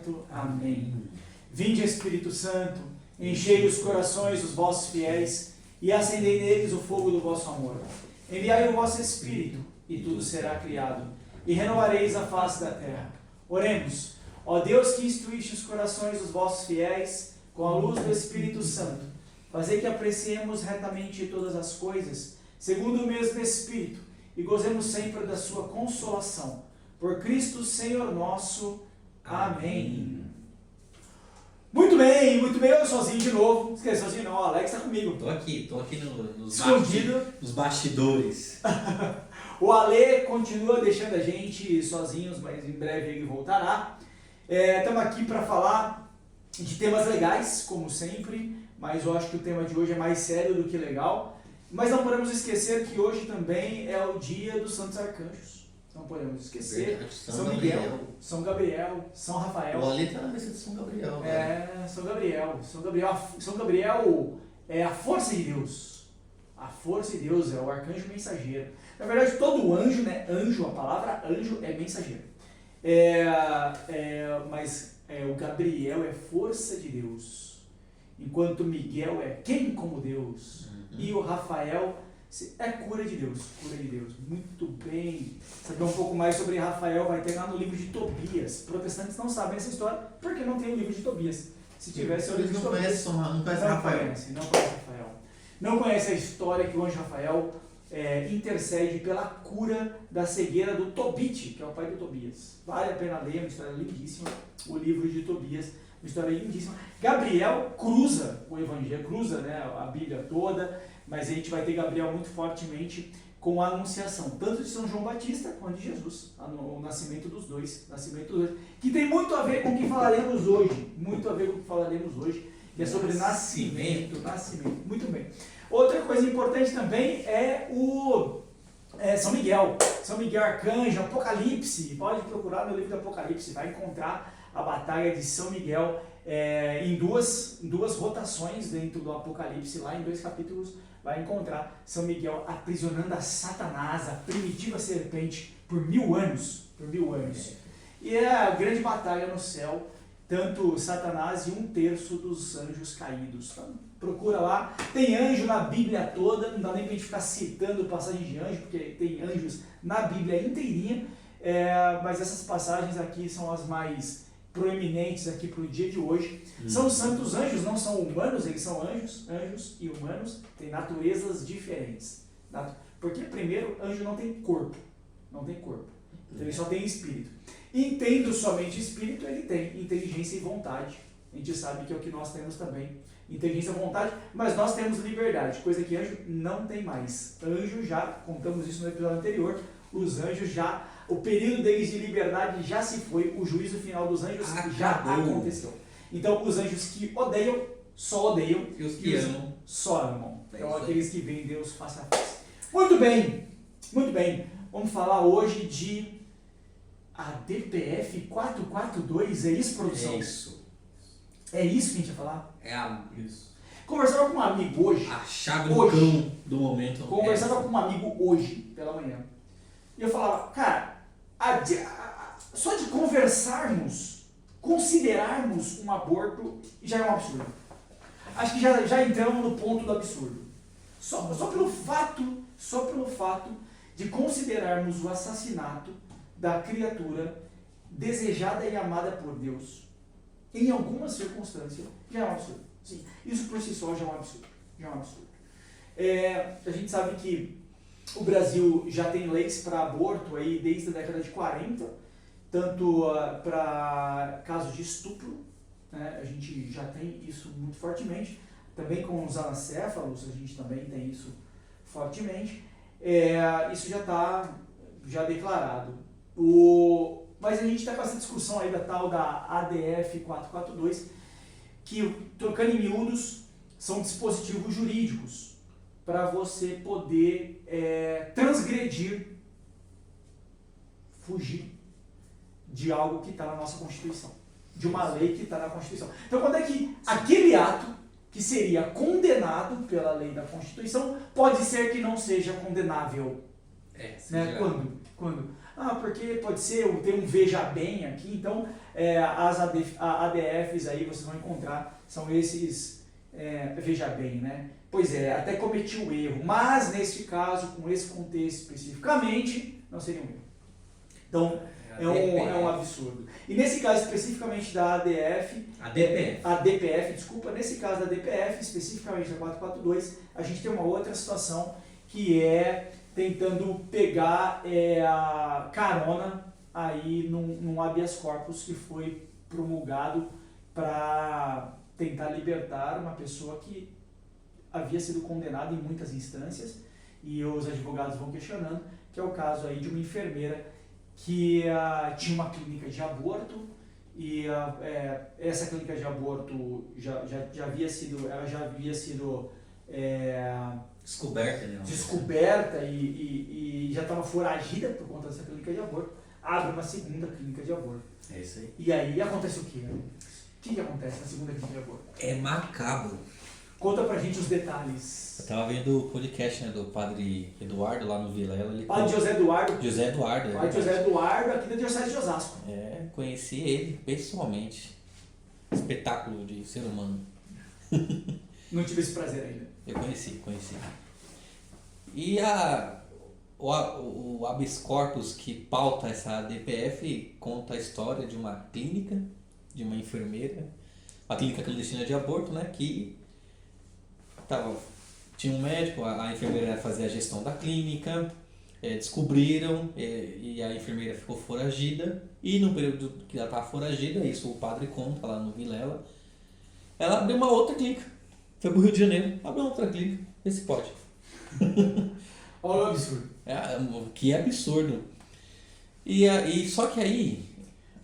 Santo. Amém. Vinde, Espírito Santo, enchei os corações dos vossos fiéis e acendei neles o fogo do vosso amor. Enviai o vosso Espírito, e tudo será criado, e renovareis a face da terra. Oremos. Ó Deus, que instruíste os corações dos vossos fiéis com a luz do Espírito Santo, fazei que apreciemos retamente todas as coisas, segundo o mesmo Espírito, e gozemos sempre da sua consolação. Por Cristo Senhor nosso. Amém. Muito bem, eu sozinho de novo. Não esquece, sozinho não, o Alex está comigo. Tô aqui nos bastidores. O Ale continua deixando a gente sozinhos, mas em breve ele voltará. Estamos aqui para falar de temas legais, como sempre, mas eu acho que o tema de hoje é mais sério do que legal. Mas não podemos esquecer que hoje também é o dia dos Santos Arcanjos. Não podemos esquecer. Verdade, São Miguel, São Gabriel, São Rafael. O Ale está na mesa de São Gabriel. São Gabriel. São Gabriel é a força de Deus. A força de Deus é o arcanjo mensageiro. Na verdade, todo anjo, né? Anjo, a palavra anjo é mensageiro. Mas o Gabriel é força de Deus. Enquanto Miguel é quem como Deus. E o Rafael é cura de Deus. Cura de Deus. Muito bem. Saber um pouco mais sobre Rafael vai ter lá no livro de Tobias. Protestantes não sabem essa história porque não tem o livro de Tobias. Se tivesse o livro de Tobias... Não conhece Rafael. Não conhece a história que o anjo Rafael intercede pela cura da cegueira do Tobit, que é o pai do Tobias. Vale a pena ler, é uma história lindíssima. O livro de Tobias, uma história lindíssima. Gabriel cruza o Evangelho, cruza, né, a Bíblia toda, mas a gente vai ter Gabriel muito fortemente com a anunciação, tanto de São João Batista quanto de Jesus, o nascimento dos dois, que tem muito a ver com o que falaremos hoje, que é sobre nascimento. Muito bem. Outra coisa importante também é São Miguel. São Miguel Arcanjo, Apocalipse. Pode procurar no livro do Apocalipse, vai encontrar a batalha de São Miguel em duas rotações dentro do Apocalipse, lá em 2 capítulos, vai encontrar São Miguel aprisionando a Satanás, a primitiva serpente, por 1000 anos. E é a grande batalha no céu, tanto Satanás e 1/3 dos anjos caídos. Então, procura lá, tem anjo na Bíblia toda, não dá nem pra gente ficar citando passagem de anjo, porque tem anjos na Bíblia inteirinha, mas essas passagens aqui são as mais proeminentes aqui para o dia de hoje. São santos anjos, não são humanos, eles são anjos e humanos têm naturezas diferentes. Porque primeiro, anjo não tem corpo, então ele só tem espírito. E tendo somente espírito, ele tem inteligência e vontade. A gente sabe que é o que nós temos também, inteligência e vontade, mas nós temos liberdade, coisa que anjo não tem mais. Anjo já, contamos isso no episódio anterior, os anjos já, o período deles de liberdade já se foi, o juízo final dos anjos já aconteceu. Então, os anjos que odeiam, só odeiam, e os que amam, só amam. Então, aqueles que veem Deus face a face. Muito bem. Vamos falar hoje de ADPF 442, é isso, produção? É isso que a gente vai falar? Isso. Conversava com um amigo hoje. A chave do cão do momento. Conversava com um amigo hoje, pela manhã. E eu falava, cara, só de considerarmos um aborto, já é um absurdo. Acho que já entramos no ponto do absurdo. Só pelo fato de considerarmos o assassinato da criatura desejada e amada por Deus, em alguma circunstância, já é um absurdo. Sim, isso por si só já é um absurdo. A gente sabe que o Brasil já tem leis para aborto aí desde a década de 40, tanto para casos de estupro, né, a gente já tem isso muito fortemente, também com os anacéfalos a gente também tem isso fortemente, isso já está declarado. Mas a gente está com essa discussão aí da tal da ADF 442, que, trocando em miúdos, são dispositivos jurídicos para você poder transgredir, fugir de algo que está na nossa Constituição, de uma lei que está na Constituição. Então, quando é que aquele ato que seria condenado pela lei da Constituição pode ser que não seja condenável? Né? Quando? porque pode ser, tem um veja bem aqui, então as ADFs aí vocês vão encontrar, são esses veja bem, né? Pois é, até cometi o erro, mas neste caso, com esse contexto especificamente, não seria um erro. Então, é um absurdo. E nesse caso especificamente da DPF, desculpa, nesse caso da DPF, especificamente da 442, a gente tem uma outra situação que é tentando pegar a carona aí num habeas corpus que foi promulgado para tentar libertar uma pessoa que havia sido condenada em muitas instâncias, e os advogados vão questionando, que é o caso aí de uma enfermeira que tinha uma clínica de aborto, e essa clínica de aborto já havia sido descoberta e já estava foragida por conta dessa clínica de aborto. Abre uma segunda clínica de aborto. É isso aí. E aí acontece o quê? O que acontece na segunda clínica de aborto? É macabro. Conta pra gente os detalhes. Eu tava vendo o podcast, né, do padre Eduardo lá no Vilela. Padre José Eduardo. José Eduardo. Padre José Eduardo, aqui da Diocese de Osasco. Conheci ele pessoalmente. Espetáculo de ser humano. Não tive esse prazer ainda. Eu conheci. E o habeas corpus que pauta essa DPF conta a história de uma clínica, de uma enfermeira, uma clínica clandestina de aborto, né, que tinha um médico, a enfermeira fazia a gestão da clínica, descobriram e a enfermeira ficou foragida, e no período que ela estava foragida, isso o padre conta lá no Vilela, ela abriu uma outra clínica, foi pro Rio de Janeiro, abriu outra clínica, vê se pode. Olha o absurdo. Que absurdo. E só que aí...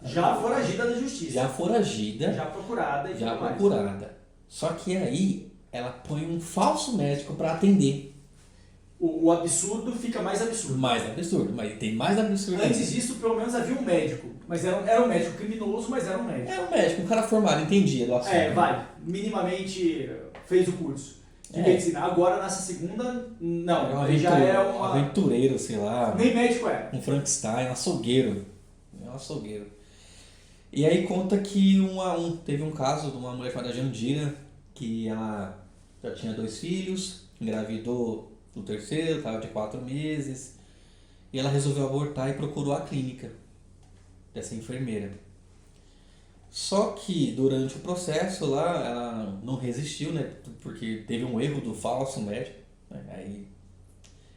Já foragida da justiça. Já foragida. Já procurada. Já procurada. Só que aí ela põe um falso médico para atender. O absurdo fica mais absurdo. Mais absurdo, mas tem mais absurdo. Antes disso, pelo menos havia um médico. Mas era um médico criminoso, mas era um médico. Era um médico, um cara formado, entendia do assunto. Minimamente fez o curso de medicina. Agora, nessa segunda, não. Ele já é um aventureiro, sei lá. Nem médico é. Um Frankenstein, um açougueiro. E aí conta que teve um caso de uma mulher chamada Jandira, que ela já tinha 2 filhos, engravidou do terceiro, estava de 4 meses, e ela resolveu abortar e procurou a clínica dessa enfermeira. Só que durante o processo lá, ela não resistiu, né, porque teve um erro do falso médico, né, aí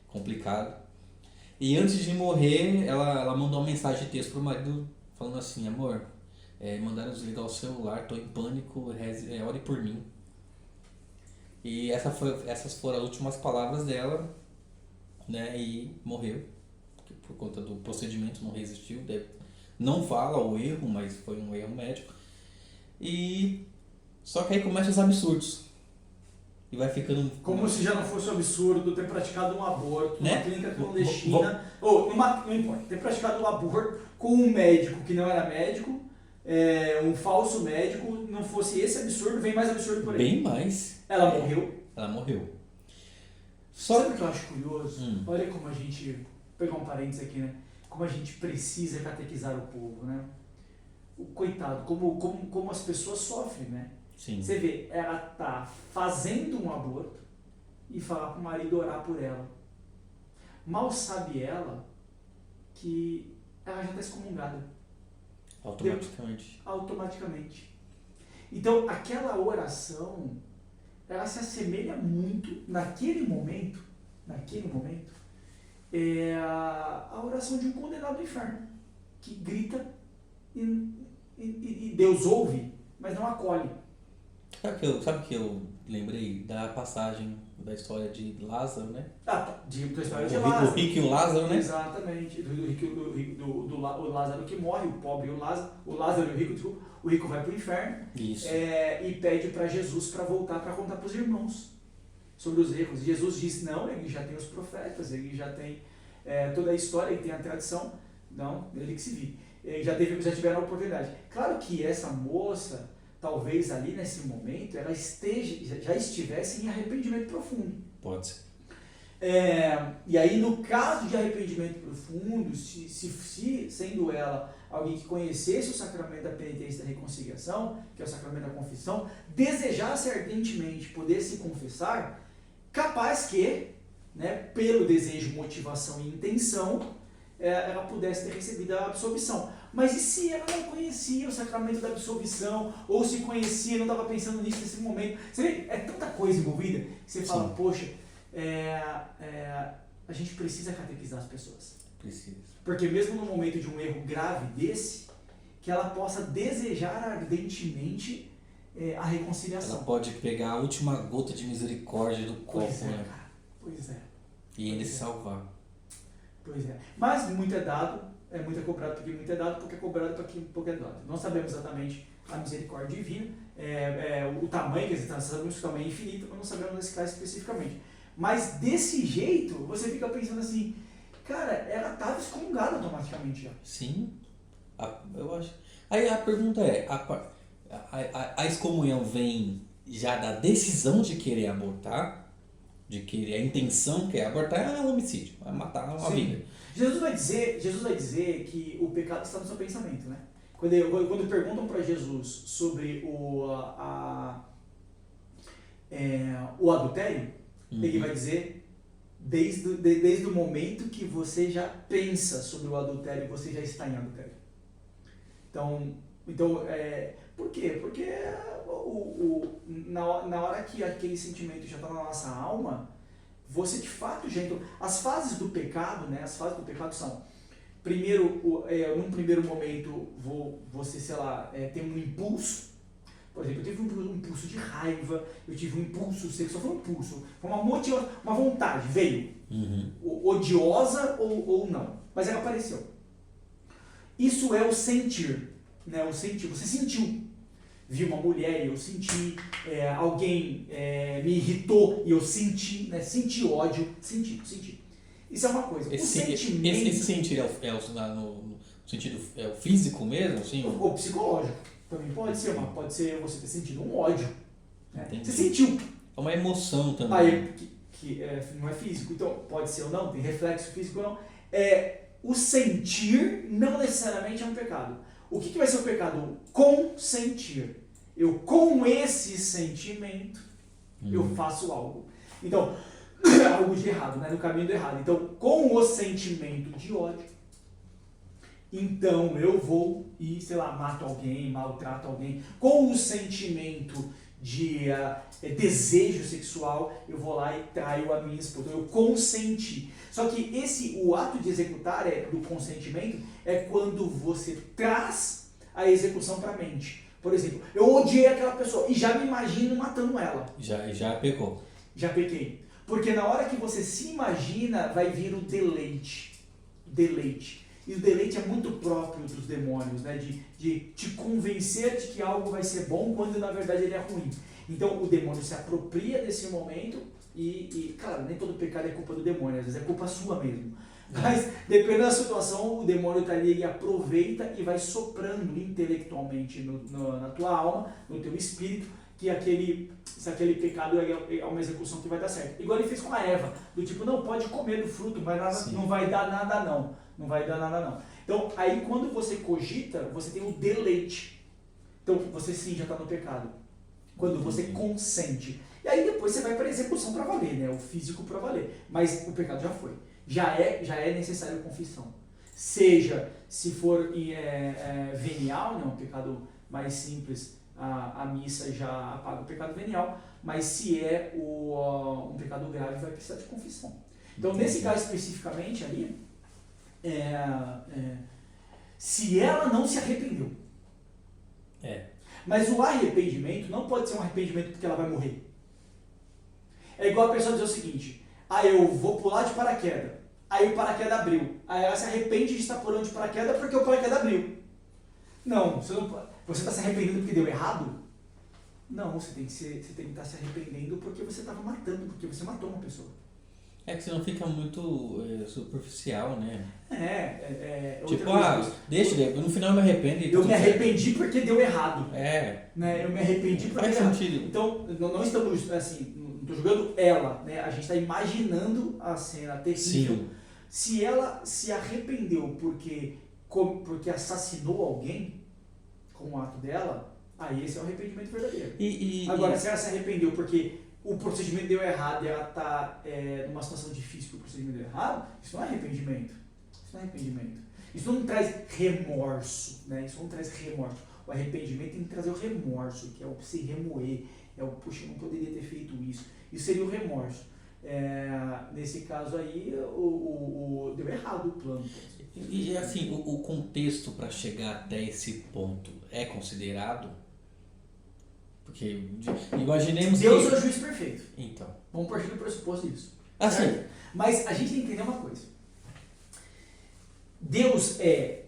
complicado. E antes de morrer, ela mandou uma mensagem de texto pro marido falando assim: amor, mandaram desligar o celular, tô em pânico, ore por mim. E essas foram as últimas palavras dela, né, e morreu, por conta do procedimento, não resistiu, não fala o erro, mas foi um erro médico. E só que aí começam os absurdos. E vai ficando... Como se já não fosse um absurdo ter praticado um aborto numa clínica clandestina, não importa, ter praticado um aborto com um médico que não era médico, um falso médico, não fosse esse absurdo, vem mais absurdo por aí. Bem mais. Ela morreu. Sabe o que eu acho curioso? Olha como a gente, vou pegar um parênteses aqui, né? Como a gente precisa catequizar o povo, né? O coitado, como as pessoas sofrem, né? Sim. Você vê, ela tá fazendo um aborto e falar pro marido orar por ela. Mal sabe ela que ela já está excomungada. Automaticamente. Então, aquela oração, ela se assemelha muito, naquele momento, a oração de um condenado ao inferno, que grita e Deus ouve, mas não acolhe. Sabe que eu lembrei da passagem da história de Lázaro, né? Da história de Lázaro. O rico e o Lázaro, né? Exatamente. Do Lázaro que morre, o pobre e o Lázaro e o rico, desculpa, o rico vai para o inferno. Isso. E pede para Jesus para voltar para contar para os irmãos sobre os erros. E Jesus diz, não, ele já tem os profetas, ele já tem toda a história, ele tem a tradição, não, ele que se vire. Já tiveram a oportunidade. Claro que essa moça, talvez ali nesse momento, ela já estivesse em arrependimento profundo. Pode ser. E aí, no caso de arrependimento profundo, se sendo ela alguém que conhecesse o sacramento da penitência e da reconciliação, que é o sacramento da confissão, desejasse ardentemente poder se confessar, capaz que, né, pelo desejo, motivação e intenção, ela pudesse ter recebido a absolvição. Mas e se ela não conhecia o sacramento da absolvição, ou se conhecia, não estava pensando nisso nesse momento? Você vê, é tanta coisa envolvida que você fala, Sim. poxa, a gente precisa catequizar as pessoas. Precisa. Porque mesmo no momento de um erro grave desse, que ela possa desejar ardentemente a reconciliação. Ela pode pegar a última gota de misericórdia do copo, Pois é, né? cara. Pois é. E ainda Pois se é. salvar. Pois é. Mas muito é dado, muito é cobrado porque muito é dado, porque é cobrado porque pouco é dado. Não sabemos exatamente a misericórdia divina, o tamanho, quer dizer, nós sabemos que o tamanho é infinito, mas não sabemos nesse caso especificamente. Mas desse jeito, você fica pensando assim, cara, ela estava excomungada automaticamente já. Sim. Eu acho. Aí a pergunta é, a excomunhão vem já da decisão de querer abortar? De querer, a intenção que é abortar é um homicídio, é matar uma vida. Jesus vai dizer que o pecado está no seu pensamento, né? Quando perguntam para Jesus sobre o adultério, ele vai dizer, desde o momento que você já pensa sobre o adultério, você já está em adultério. Então por quê? Porque na hora que aquele sentimento já está na nossa alma, você de fato já entrou. As fases do pecado, né? As fases do pecado são, primeiro, num primeiro momento, você, sei lá, tem um impulso. Por exemplo, eu tive um impulso de raiva, eu tive um impulso sexual, foi um impulso, foi uma motivação, uma vontade, veio. Odiosa ou não, mas ela apareceu. Isso é o sentir, né? O sentir, você sentiu. Vi uma mulher e eu senti, alguém me irritou e eu senti, né? Senti ódio, senti. Isso é uma coisa. Esse sentir no sentido físico mesmo? Assim? Ou psicológico. Também pode ser você ter sentido um ódio. Né? Entendi. Você sentiu. É uma emoção também. Aí, que não é físico, então pode ser ou não, tem reflexo físico ou não. O sentir não necessariamente é um pecado. O que vai ser o pecado? Consentir. Eu, com esse sentimento, eu faço algo. Então, algo de errado, né? No caminho do errado. Então, com o sentimento de ódio, então eu vou e, sei lá, mato alguém, maltrato alguém. Com o sentimento de desejo sexual, eu vou lá e traio a minha esposa. Eu consenti. Só que o ato de executar do consentimento é quando você traz a execução para a mente. Por exemplo, eu odiei aquela pessoa e já me imagino matando ela. Já pecou. Já pequei. Porque na hora que você se imagina, vai vir o deleite. E o deleite é muito próprio dos demônios, né? De te convencer de que algo vai ser bom quando na verdade ele é ruim. Então o demônio se apropria desse momento e claro, nem todo pecado é culpa do demônio, às vezes é culpa sua mesmo. Mas dependendo da situação, o demônio está ali e aproveita e vai soprando intelectualmente na tua alma, no teu espírito, que se aquele pecado é uma execução que vai dar certo. Igual ele fez com a Eva, do tipo, não, pode comer do fruto, mas não vai dar nada não. Não vai dar nada não. Então, aí quando você cogita, você tem o deleite. Então, você sim já está no pecado. Quando você consente. E aí depois você vai para a execução para valer, né? O físico para valer. Mas o pecado já foi. Já é necessário confissão. Seja, se for venial, né? Um pecado mais simples, a missa já apaga o pecado venial. Mas se é um pecado grave, vai precisar de confissão. Então, nesse caso especificamente ali, se ela não se arrependeu. Mas o arrependimento não pode ser um arrependimento porque ela vai morrer. É igual a pessoa dizer o seguinte, eu vou pular de paraquedas, aí o paraquedas abriu, aí ela se arrepende de estar pulando de paraquedas porque o paraquedas abriu. Não, você está se arrependendo porque deu errado? Não, você tem que estar se arrependendo porque você estava matando, porque você matou uma pessoa. É que senão fica muito superficial, né? Tipo, deixa, no final eu me arrependo. Eu me arrependi porque deu errado. Né? Eu me arrependi porque faz deu errado. sentido. Então, não estamos, assim, tô julgando ela, né? A gente está imaginando a cena terrível. Sim. Se ela se arrependeu porque assassinou alguém com o ato dela, aí esse é o arrependimento verdadeiro. Agora, se ela se arrependeu porque o procedimento deu errado e ela está numa situação difícil porque o procedimento deu errado, isso não é arrependimento. Isso não é arrependimento. Isso não traz remorso, né? Isso não traz remorso. O arrependimento tem que trazer o remorso, que é o se remoer, é o, puxa, eu não poderia ter feito isso. Isso seria o remorso. Nesse caso aí, deu errado o plano. E assim, o contexto para chegar até esse ponto é considerado? Porque imaginemos Deus que... é o juiz perfeito. Então. Vamos partir do pressuposto disso. Assim. Mas a gente tem que entender uma coisa. Deus é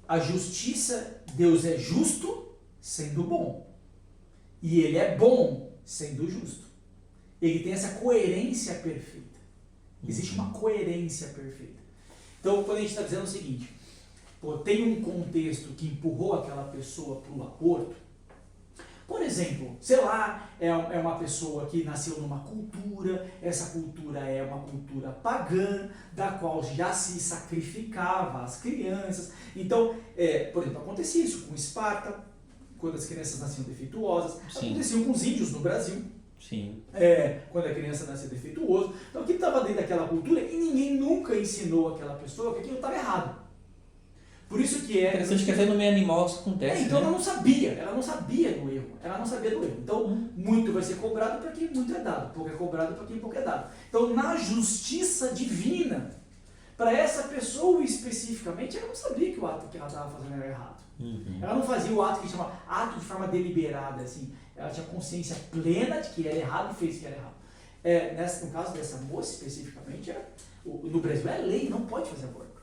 a justiça, Deus é justo sendo bom. E Ele é bom sendo justo. Ele tem essa coerência perfeita. Existe uma coerência perfeita. Então, quando a gente está dizendo o seguinte, tem um contexto que empurrou aquela pessoa para o aborto, por exemplo, sei lá, é uma pessoa que nasceu numa cultura, essa cultura é uma cultura pagã, da qual já se sacrificava as crianças. Então, por exemplo, acontecia isso com Esparta, quando as crianças nasciam defeituosas. Sim. Acontecia com os índios no Brasil. Sim. Quando a criança nascia defeituoso. Então, aquilo estava dentro daquela cultura e ninguém nunca ensinou àquela pessoa que aquilo estava errado. Por isso que interessante que até no meio animal isso acontece. Então, né? ela não sabia do erro. Então, muito vai ser cobrado para quem muito é dado, pouco é cobrado para quem pouco é dado. Então, na justiça divina, para essa pessoa especificamente, ela não sabia que o ato que ela estava fazendo era errado. Uhum. Ela não fazia o ato que chama ato de forma deliberada, assim. Ela tinha consciência plena de que era errado e fez que era errado. No caso dessa moça especificamente, no Brasil é lei, não pode fazer aborto.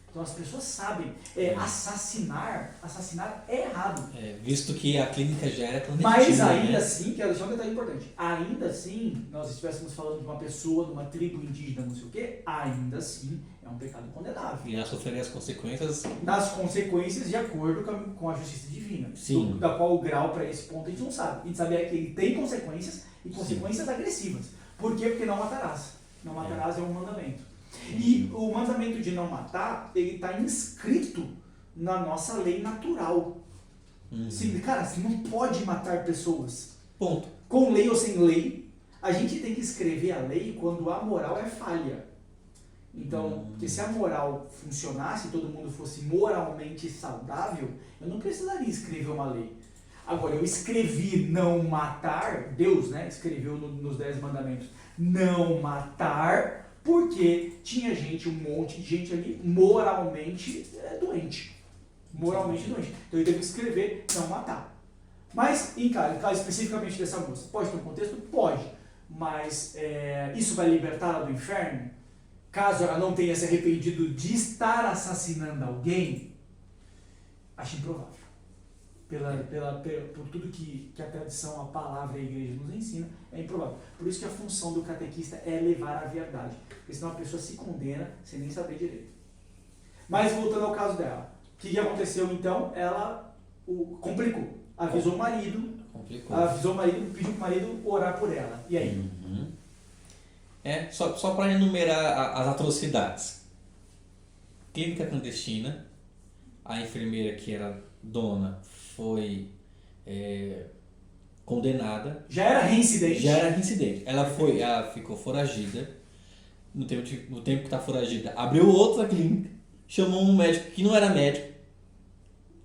Então as pessoas sabem, assassinar é errado. Visto que a clínica já era clandestina. Mas ainda assim, quero deixar um detalhe importante, ainda assim, nós estivéssemos falando de uma pessoa, de uma tribo indígena, não sei o quê, ainda assim é um pecado condenável. E ela sofreria as consequências? Nas consequências de acordo com a justiça divina. Sim. Da qual o grau para esse ponto a gente não sabe. A gente sabe que ele tem consequências e consequências Sim. agressivas. Por quê? Porque não matarás. Não matarás é um mandamento. E o mandamento de não matar, ele está inscrito na nossa lei natural. Cara, você não pode matar pessoas. Ponto. Com lei ou sem lei, a gente tem que escrever a lei quando a moral é falha. Então, porque se a moral funcionasse, todo mundo fosse moralmente saudável, eu não precisaria escrever uma lei. Agora, eu escrevi não matar, Deus, né, escreveu nos 10 mandamentos, não matar, porque tinha um monte de gente ali moralmente doente. Moralmente doente. Então, ele teve que escrever não matar. Mas, em caso especificamente dessa moça, pode ter um contexto? Pode. Mas isso vai libertá-la do inferno? Caso ela não tenha se arrependido de estar assassinando alguém, acho improvável. Por tudo que a tradição, a palavra e a igreja nos ensina, é improvável. Por isso que a função do catequista é levar a verdade. Porque senão a pessoa se condena sem nem saber direito. Mas voltando ao caso dela. O que aconteceu então? Ela complicou. Avisou o marido. Pediu para o marido orar por ela. E aí? Só para enumerar as atrocidades. Clínica clandestina, a enfermeira que era dona foi condenada. Já era reincidente. Ela ficou foragida. No tempo que está foragida, abriu outra clínica, chamou um médico que não era médico.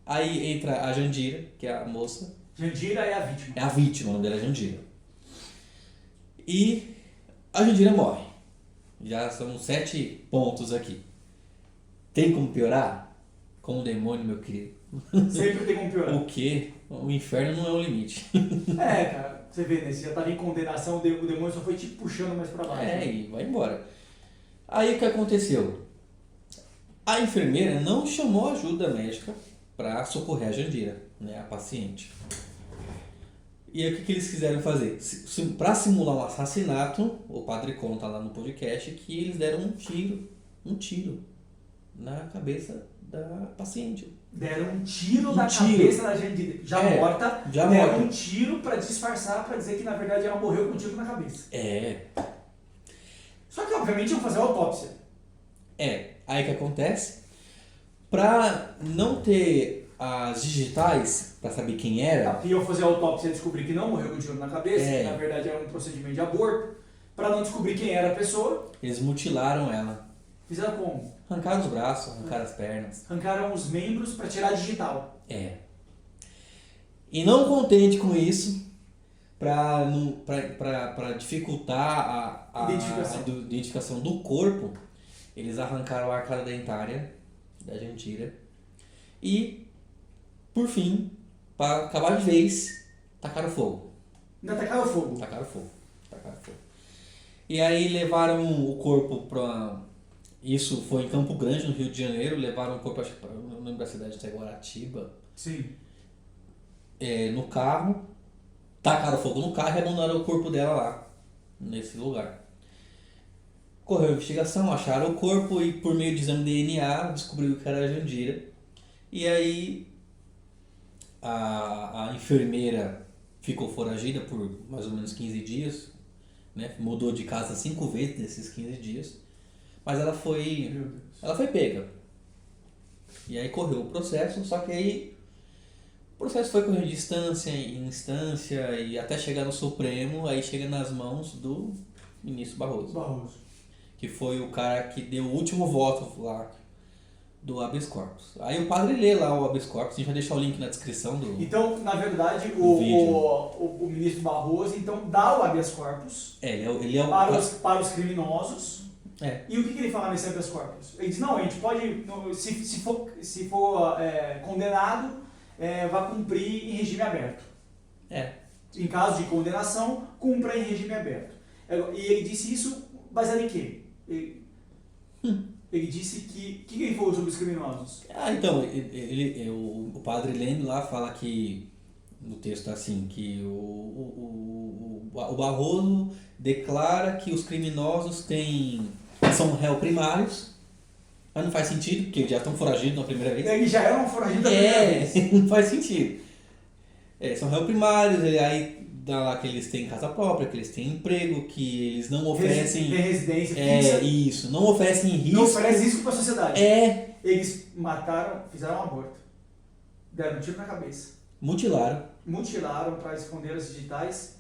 Aí entra a Jandira, que é a moça. Jandira é a vítima. É a vítima, o nome dela é Jandira. E a Jandira morre. Já são 7 pontos aqui. Tem como piorar? Com o demônio, meu querido. Sempre tem como piorar. O quê? O inferno não é o limite. Cara, você vê, né? Você já estava em condenação, o demônio só foi te puxando mais pra baixo. E vai embora. Aí o que aconteceu? A enfermeira não chamou ajuda médica para socorrer a Jandira, né, a paciente. E aí o que eles quiseram fazer? Para simular um assassinato, o padre conta lá no podcast que eles deram um tiro na cabeça da paciente. Deram um tiro Um na tiro. cabeça da Jandira, já morta. Já Deram morta. um tiro pra disfarçar, pra dizer que na verdade ela morreu com um tiro na cabeça. Só que obviamente iam fazer a autópsia. Aí o que acontece? Pra não ter as digitais, pra saber quem era, Iam fazer a autópsia e descobrir que não morreu com um tiro na cabeça, que na verdade era um procedimento de aborto. Pra não descobrir quem era a pessoa, eles mutilaram ela. fizeram como? Arrancaram os braços, arrancaram as pernas. Arrancaram os membros pra tirar a digital. E não contente com isso, pra dificultar a identificação do corpo, eles arrancaram a arcada dentária da Jandira e, por fim, para acabar de vez, tacaram fogo. Ainda tacaram fogo. Tacaram fogo. E aí levaram o corpo para... Isso foi em Campo Grande, no Rio de Janeiro. Levaram o corpo, acho que não lembro da cidade de Guaratiba. Sim. No carro. Tacaram fogo no carro e abandonaram o corpo dela lá, nesse lugar. Correu a investigação, acharam o corpo e por meio de exame de DNA descobriu que era a Jandira. E aí a enfermeira ficou foragida por mais ou menos 15 dias, né? Mudou de casa 5 vezes nesses 15 dias, mas ela foi pega. E aí correu o processo, só que aí o processo foi correndo de instância em instância e até chegar no Supremo, aí chega nas mãos do ministro Barroso. Que foi o cara que deu o último voto lá do habeas corpus. Aí o padre lê lá o habeas corpus, a gente vai deixar o link na descrição do Então, na verdade, vídeo. o ministro Barroso então dá o habeas corpus ele é o para os criminosos. E o que ele fala nesse habeas corpus? Ele diz, não, a gente pode, se for condenado, vai cumprir em regime aberto. Em caso de condenação, cumpra em regime aberto. E ele disse isso baseado em quê? Ele disse que ele falou sobre os criminosos? Então, o padre lendo lá fala que, no texto assim, que o Barroso declara que os criminosos são réu primários, mas não faz sentido, porque já estão foragidos na primeira vez. Eles já eram foragidos da primeira vez. Não faz sentido. São réu primários, aí dá lá que eles têm casa própria, que eles têm emprego, que eles não oferecem... Tem residência fixa. Isso, não oferecem risco. Não oferece risco para a sociedade. Eles fizeram um aborto. Deram um tiro na cabeça. Mutilaram para esconder as digitais.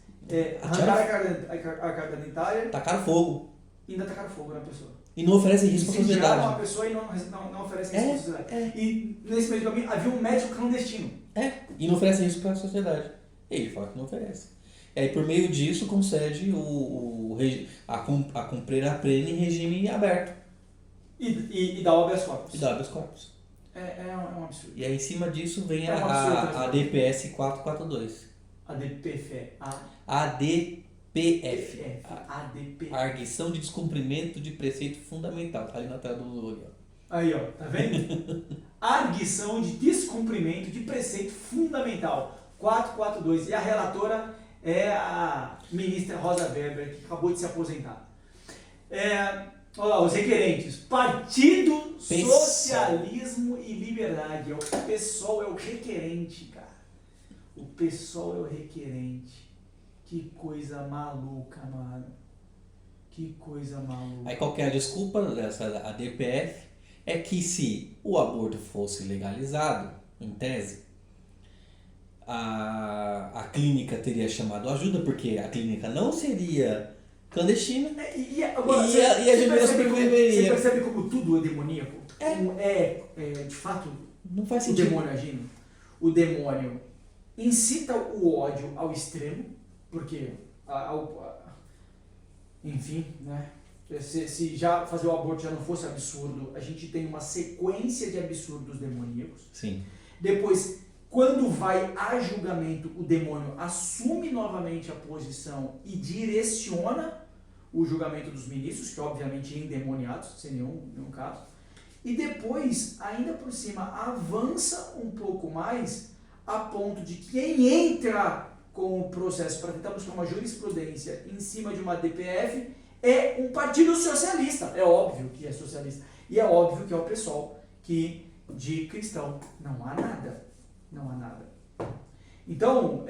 Arrancaram a arcada dentária. Tacaram fogo. E ainda tacaram fogo na pessoa. E não oferecem risco para a sociedade. Uma pessoa e não oferece risco para a sociedade. E nesse meio do caminho havia um médico clandestino. E não oferece risco para a sociedade. Ele fala que não oferece. E aí, por meio disso, concede a cumprir a pena em regime aberto. E dá o habeas corpus. É um absurdo. E aí, em cima disso, vem a DPS 442. A DPF. ADPF. Arguição de descumprimento de preceito fundamental. Tá ali na tela do olho. Aí, ó, tá vendo? Arguição de descumprimento de preceito fundamental. 442. E a relatora é a ministra Rosa Weber, que acabou de se aposentar. Olha lá, os requerentes. Partido Socialismo e Liberdade. O PSOL é o requerente, cara. O PSOL é o requerente. Que coisa maluca, mano. Que coisa maluca. Aí qual que é a desculpa dessa ADPF? É que se o aborto fosse legalizado, em tese, a clínica teria chamado ajuda, porque a clínica não seria clandestina e a Jandira sobreviveria. Você percebe como tudo é demoníaco? De fato, não faz sentido. O demônio agindo. O demônio incita o ódio ao extremo, porque, enfim, né? Se já fazer o aborto já não fosse absurdo, a gente tem uma sequência de absurdos demoníacos. Sim. Depois, quando vai a julgamento, o demônio assume novamente a posição e direciona o julgamento dos ministros, que obviamente endemoniados, sem nenhum caso. E depois, ainda por cima, avança um pouco mais a ponto de quem entra com o processo para tentar buscar uma jurisprudência em cima de uma DPF é um partido socialista. É óbvio que é socialista. E é óbvio que é o PSOL que de cristão. Não há nada. Não há nada. Então,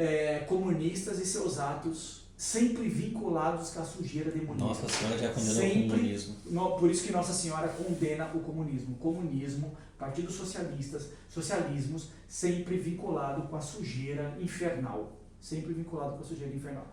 comunistas e seus atos sempre vinculados com a sujeira demoníaca. Nossa Senhora já condenou o comunismo. Por isso que Nossa Senhora condena o comunismo. Comunismo, partidos socialistas, socialismos, sempre vinculado com a sujeira infernal. Sempre vinculado com a sujeira infernal.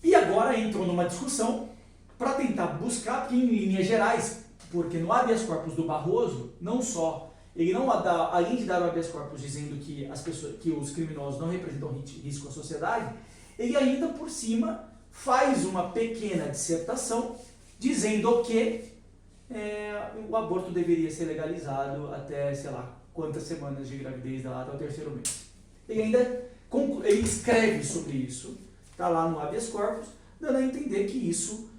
E agora entram numa discussão para tentar buscar, porque em linhas gerais, porque no habeas corpus do Barroso, não só, ele não dá, além de dar o habeas corpus dizendo que as pessoas, que os criminosos não representam risco à sociedade, ele ainda por cima faz uma pequena dissertação dizendo que o aborto deveria ser legalizado até, sei lá, quantas semanas de gravidez, até o 3º mês. Ele ainda ele escreve sobre isso, está lá no habeas corpus, dando a entender que isso,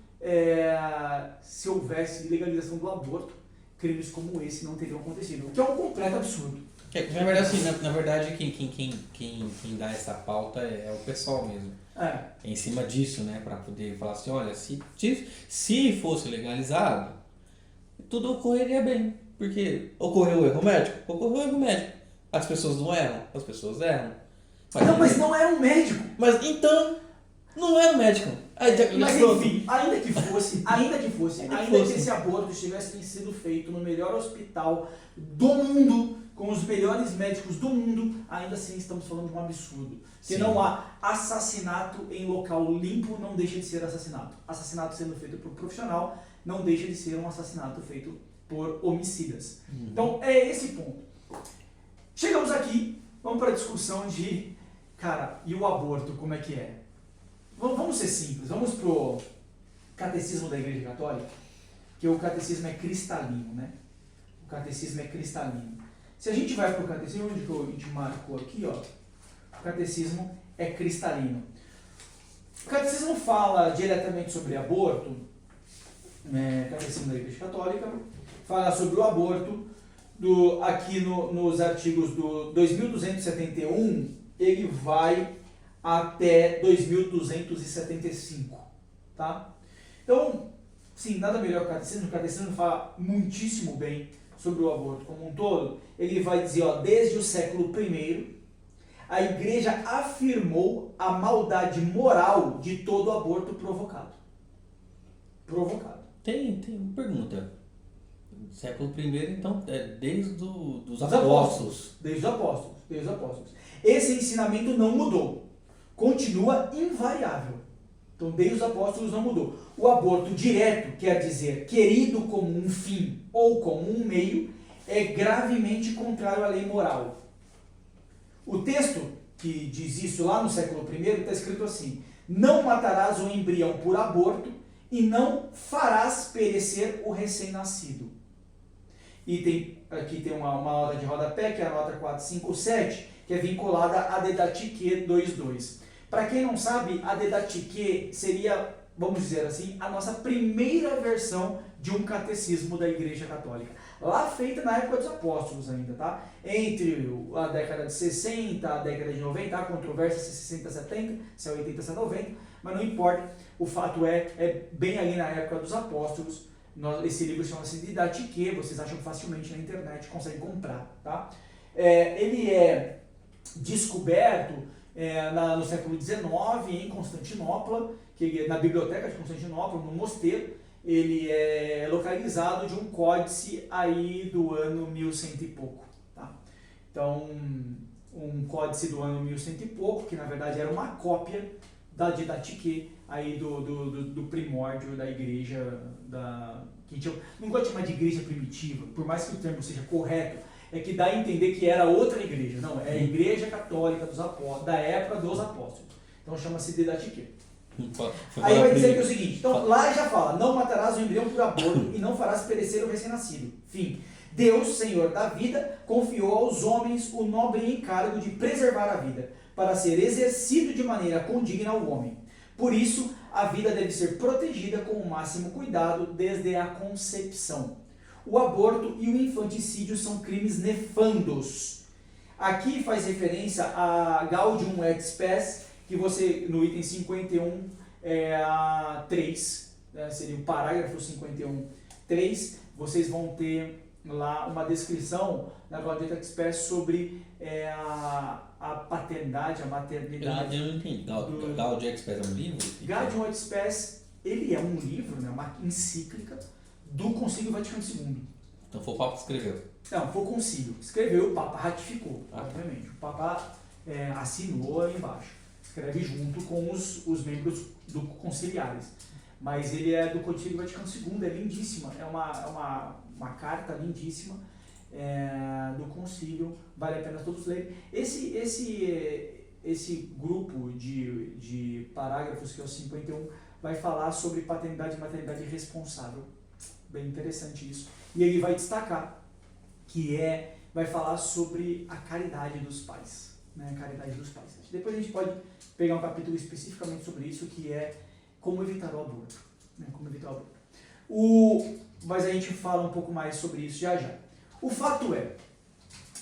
se houvesse legalização do aborto, crimes como esse não teriam acontecido, o que é um completo absurdo. Na verdade, assim, na verdade quem dá essa pauta é o pessoal mesmo. É em cima disso, né, para poder falar assim, olha, se fosse legalizado, tudo ocorreria bem. Porque ocorreu o erro médico? Ocorreu o erro médico. As pessoas não erram? As pessoas erram. Mas não é um médico. Mas então, não é um médico. Mas enfim, ainda que esse aborto tivesse sido feito no melhor hospital do mundo, com os melhores médicos do mundo, ainda assim estamos falando de um absurdo. Se não há assassinato em local limpo, não deixa de ser assassinato. Assassinato sendo feito por profissional, não deixa de ser um assassinato feito por homicidas. Então, é esse ponto. Chegamos aqui, vamos para a discussão de, cara, e o aborto, como é que é? Vamos ser simples, vamos pro catecismo da Igreja Católica, que o catecismo é cristalino, né? O catecismo é cristalino. Se a gente vai pro catecismo, onde que a gente marcou aqui, ó, o catecismo é cristalino. O catecismo fala diretamente sobre aborto, catecismo da Igreja Católica, fala sobre o aborto, aqui nos artigos do 2271, ele vai até 2275, tá? Então, sim, nada melhor que o catecismo fala muitíssimo bem sobre o aborto como um todo. Ele vai dizer, ó, desde o século I, a Igreja afirmou a maldade moral de todo aborto provocado. Tem uma pergunta. Século I, então, desde os apóstolos. Desde os apóstolos. Esse ensinamento não mudou. Continua invariável. Então, desde os apóstolos não mudou. O aborto direto, quer dizer, querido como um fim ou como um meio, é gravemente contrário à lei moral. O texto que diz isso lá no século I está escrito assim: não matarás o embrião por aborto e não farás perecer o recém-nascido. E aqui tem uma nota de rodapé, que é a nota 457, que é vinculada à Didatique 2.2. Para quem não sabe, a Didatique seria, vamos dizer assim, a nossa primeira versão de um catecismo da Igreja Católica. Lá feita na época dos apóstolos ainda, tá? Entre a década de 60, a década de 90, a controvérsia se é 60, 70, se é 80, se é 90, mas não importa, o fato é bem ali na época dos apóstolos. Esse livro chama-se Didatique, vocês acham facilmente na internet, conseguem comprar, tá? Ele é descoberto no século XIX em Constantinopla, na biblioteca de Constantinopla, no mosteiro. Ele é localizado de um códice aí do ano 1100 e pouco, tá? Então, um códice do ano 1100 e pouco, que na verdade era uma cópia da Didatique, aí do primórdio da igreja, que a gente não gosta de chamar de igreja primitiva, por mais que o termo seja correto, é que dá a entender que era outra igreja. Não, é a igreja católica dos apóstolos, da época dos apóstolos. Então chama-se Didatique. Aí vai dizer que é o seguinte, então lá já fala, não matarás o embrião por aborto e não farás perecer o recém-nascido. Fim. Deus, Senhor da vida, confiou aos homens o nobre encargo de preservar a vida, para ser exercido de maneira condigna ao homem. Por isso, a vida deve ser protegida com o máximo cuidado desde a concepção. O aborto e o infanticídio são crimes nefandos. Aqui faz referência a Gaudium et Spes, que você, no item 51, 3, seria o parágrafo 51, 3, vocês vão ter lá uma descrição na Gaudium et Spes sobre a paternidade, a maternidade. Eu não entendi. Gaudium et Spes é um livro? Gaudium et Spes, ele é um livro, né, uma encíclica do Concílio Vaticano II. Então foi o Papa que escreveu. Não, foi o concílio. Escreveu, o Papa ratificou, obviamente. O Papa assinou ali embaixo. Escreve junto com os membros do conciliares. Mas ele é do Concílio Vaticano II, é lindíssima. É uma carta lindíssima do concílio, vale a pena todos lerem. Esse grupo de parágrafos, que é o 51, vai falar sobre paternidade e maternidade responsável. Bem interessante isso. E ele vai destacar que vai falar sobre a caridade dos pais. Né? A caridade dos pais. Depois a gente pode pegar um capítulo especificamente sobre isso, que é como evitar o aborto. Né? Como evitar o aborto. Mas a gente fala um pouco mais sobre isso já já. O fato é,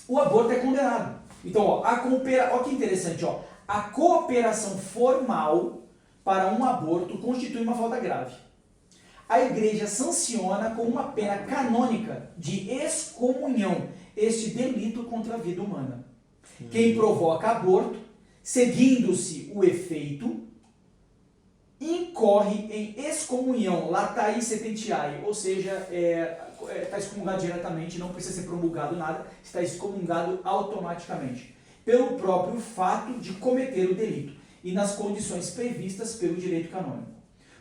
o aborto é condenado. Então, ó que interessante, ó, a cooperação formal para um aborto constitui uma falta grave. A Igreja sanciona com uma pena canônica de excomunhão este delito contra a vida humana. Quem provoca aborto, seguindo-se o efeito, incorre em excomunhão latae setentiae, ou seja, está excomungado diretamente, não precisa ser promulgado nada, está excomungado automaticamente, pelo próprio fato de cometer o delito e nas condições previstas pelo direito canônico.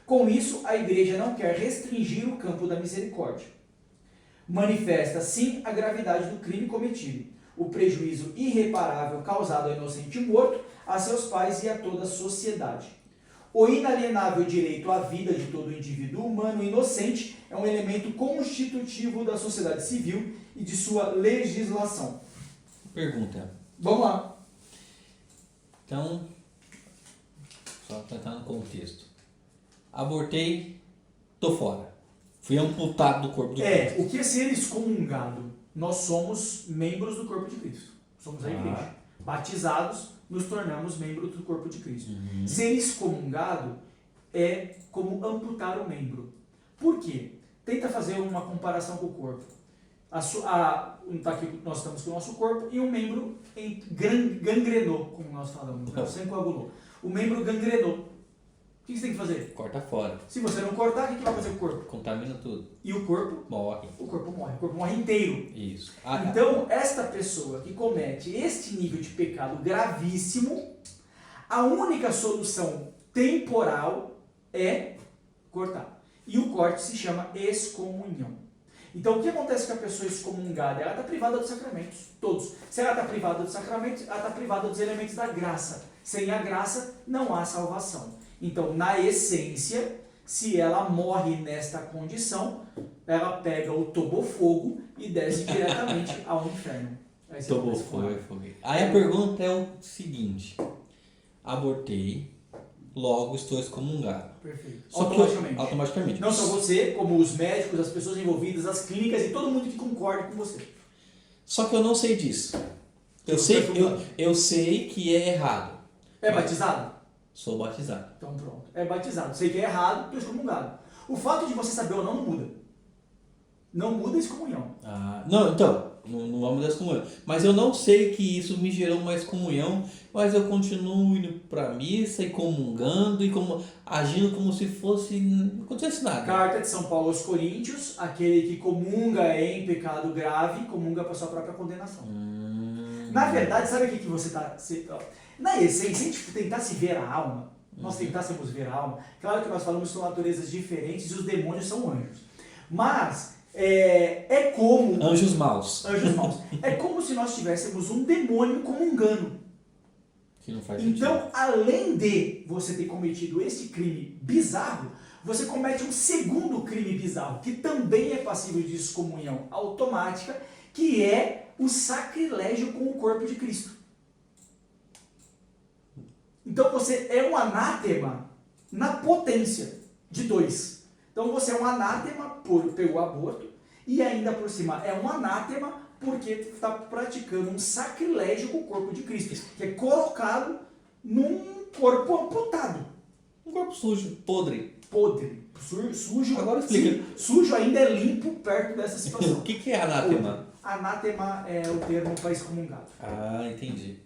Com isso, a Igreja não quer restringir o campo da misericórdia. Manifesta, sim, a gravidade do crime cometido, o prejuízo irreparável causado ao inocente morto, a seus pais e a toda a sociedade. O inalienável direito à vida de todo indivíduo humano inocente é um elemento constitutivo da sociedade civil e de sua legislação. Pergunta. Vamos lá. Então, só para entrar no contexto. Abortei, tô fora. Fui amputado do corpo de Cristo. O que é ser excomungado? Nós somos membros do corpo de Cristo. Somos a igreja. Batizados, nos tornamos membros do corpo de Cristo. Ser excomungado é como amputar o membro. Por quê? Tenta fazer uma comparação com o corpo. Aqui nós estamos com o nosso corpo e um membro gangrenou, como nós falamos, né? O sangue coagulou. O membro gangrenou. O que você tem que fazer? Corta fora. Se você não cortar, o que vai fazer com o corpo? Contamina tudo. E o corpo? Morre. O corpo morre. O corpo morre inteiro. Isso. Então, esta pessoa que comete este nível de pecado gravíssimo, a única solução temporal é cortar. E o corte se chama excomunhão. Então, o que acontece com a pessoa excomungada? Ela está privada dos sacramentos, todos. Se ela está privada dos sacramentos, ela está privada dos elementos da graça. Sem a graça, não há salvação. Então, na essência, se ela morre nesta condição, ela pega o tobofogo e desce diretamente ao inferno. Tobofogo. Aí a pergunta é o seguinte. Abortei, logo estou excomungado. Perfeito. Automaticamente. Não só você, como os médicos, as pessoas envolvidas, as clínicas e todo mundo que concorda com você. Só que eu não sei disso. Eu sei que é errado. É batizado? Sou batizado. Então pronto. É batizado. Sei que é errado, estou excomungado. O fato de você saber ou não muda. Não muda a excomunhão. Não vamos mudar a excomunhão. Mas eu não sei que isso me gerou uma excomunhão, mas eu continuo indo para a missa e comungando e agindo como se não acontecesse nada. Carta de São Paulo aos Coríntios, aquele que comunga em pecado grave, comunga para sua própria condenação. Na verdade, sabe o que você está... Na essência, se a gente tentar se ver a alma, nós tentássemos ver a alma, claro que nós falamos que são naturezas diferentes e os demônios são anjos. Mas é como... Anjos maus. É como se nós tivéssemos um demônio comungando. Que não faz sentido. Então, além de você ter cometido esse crime bizarro, você comete um segundo crime bizarro, que também é passível de excomunhão automática, que é o sacrilégio com o corpo de Cristo. Então você é um anátema na potência de 2. Então você é um anátema pelo aborto e ainda por cima é um anátema porque está praticando um sacrilégio com o corpo de Cristo, que é colocado num corpo amputado. Um corpo sujo, podre. podre, sujo. Agora explica. Sim, sujo ainda é limpo perto dessa situação. O que é anátema? Anátema é o termo para excomungado. Ah, entendi.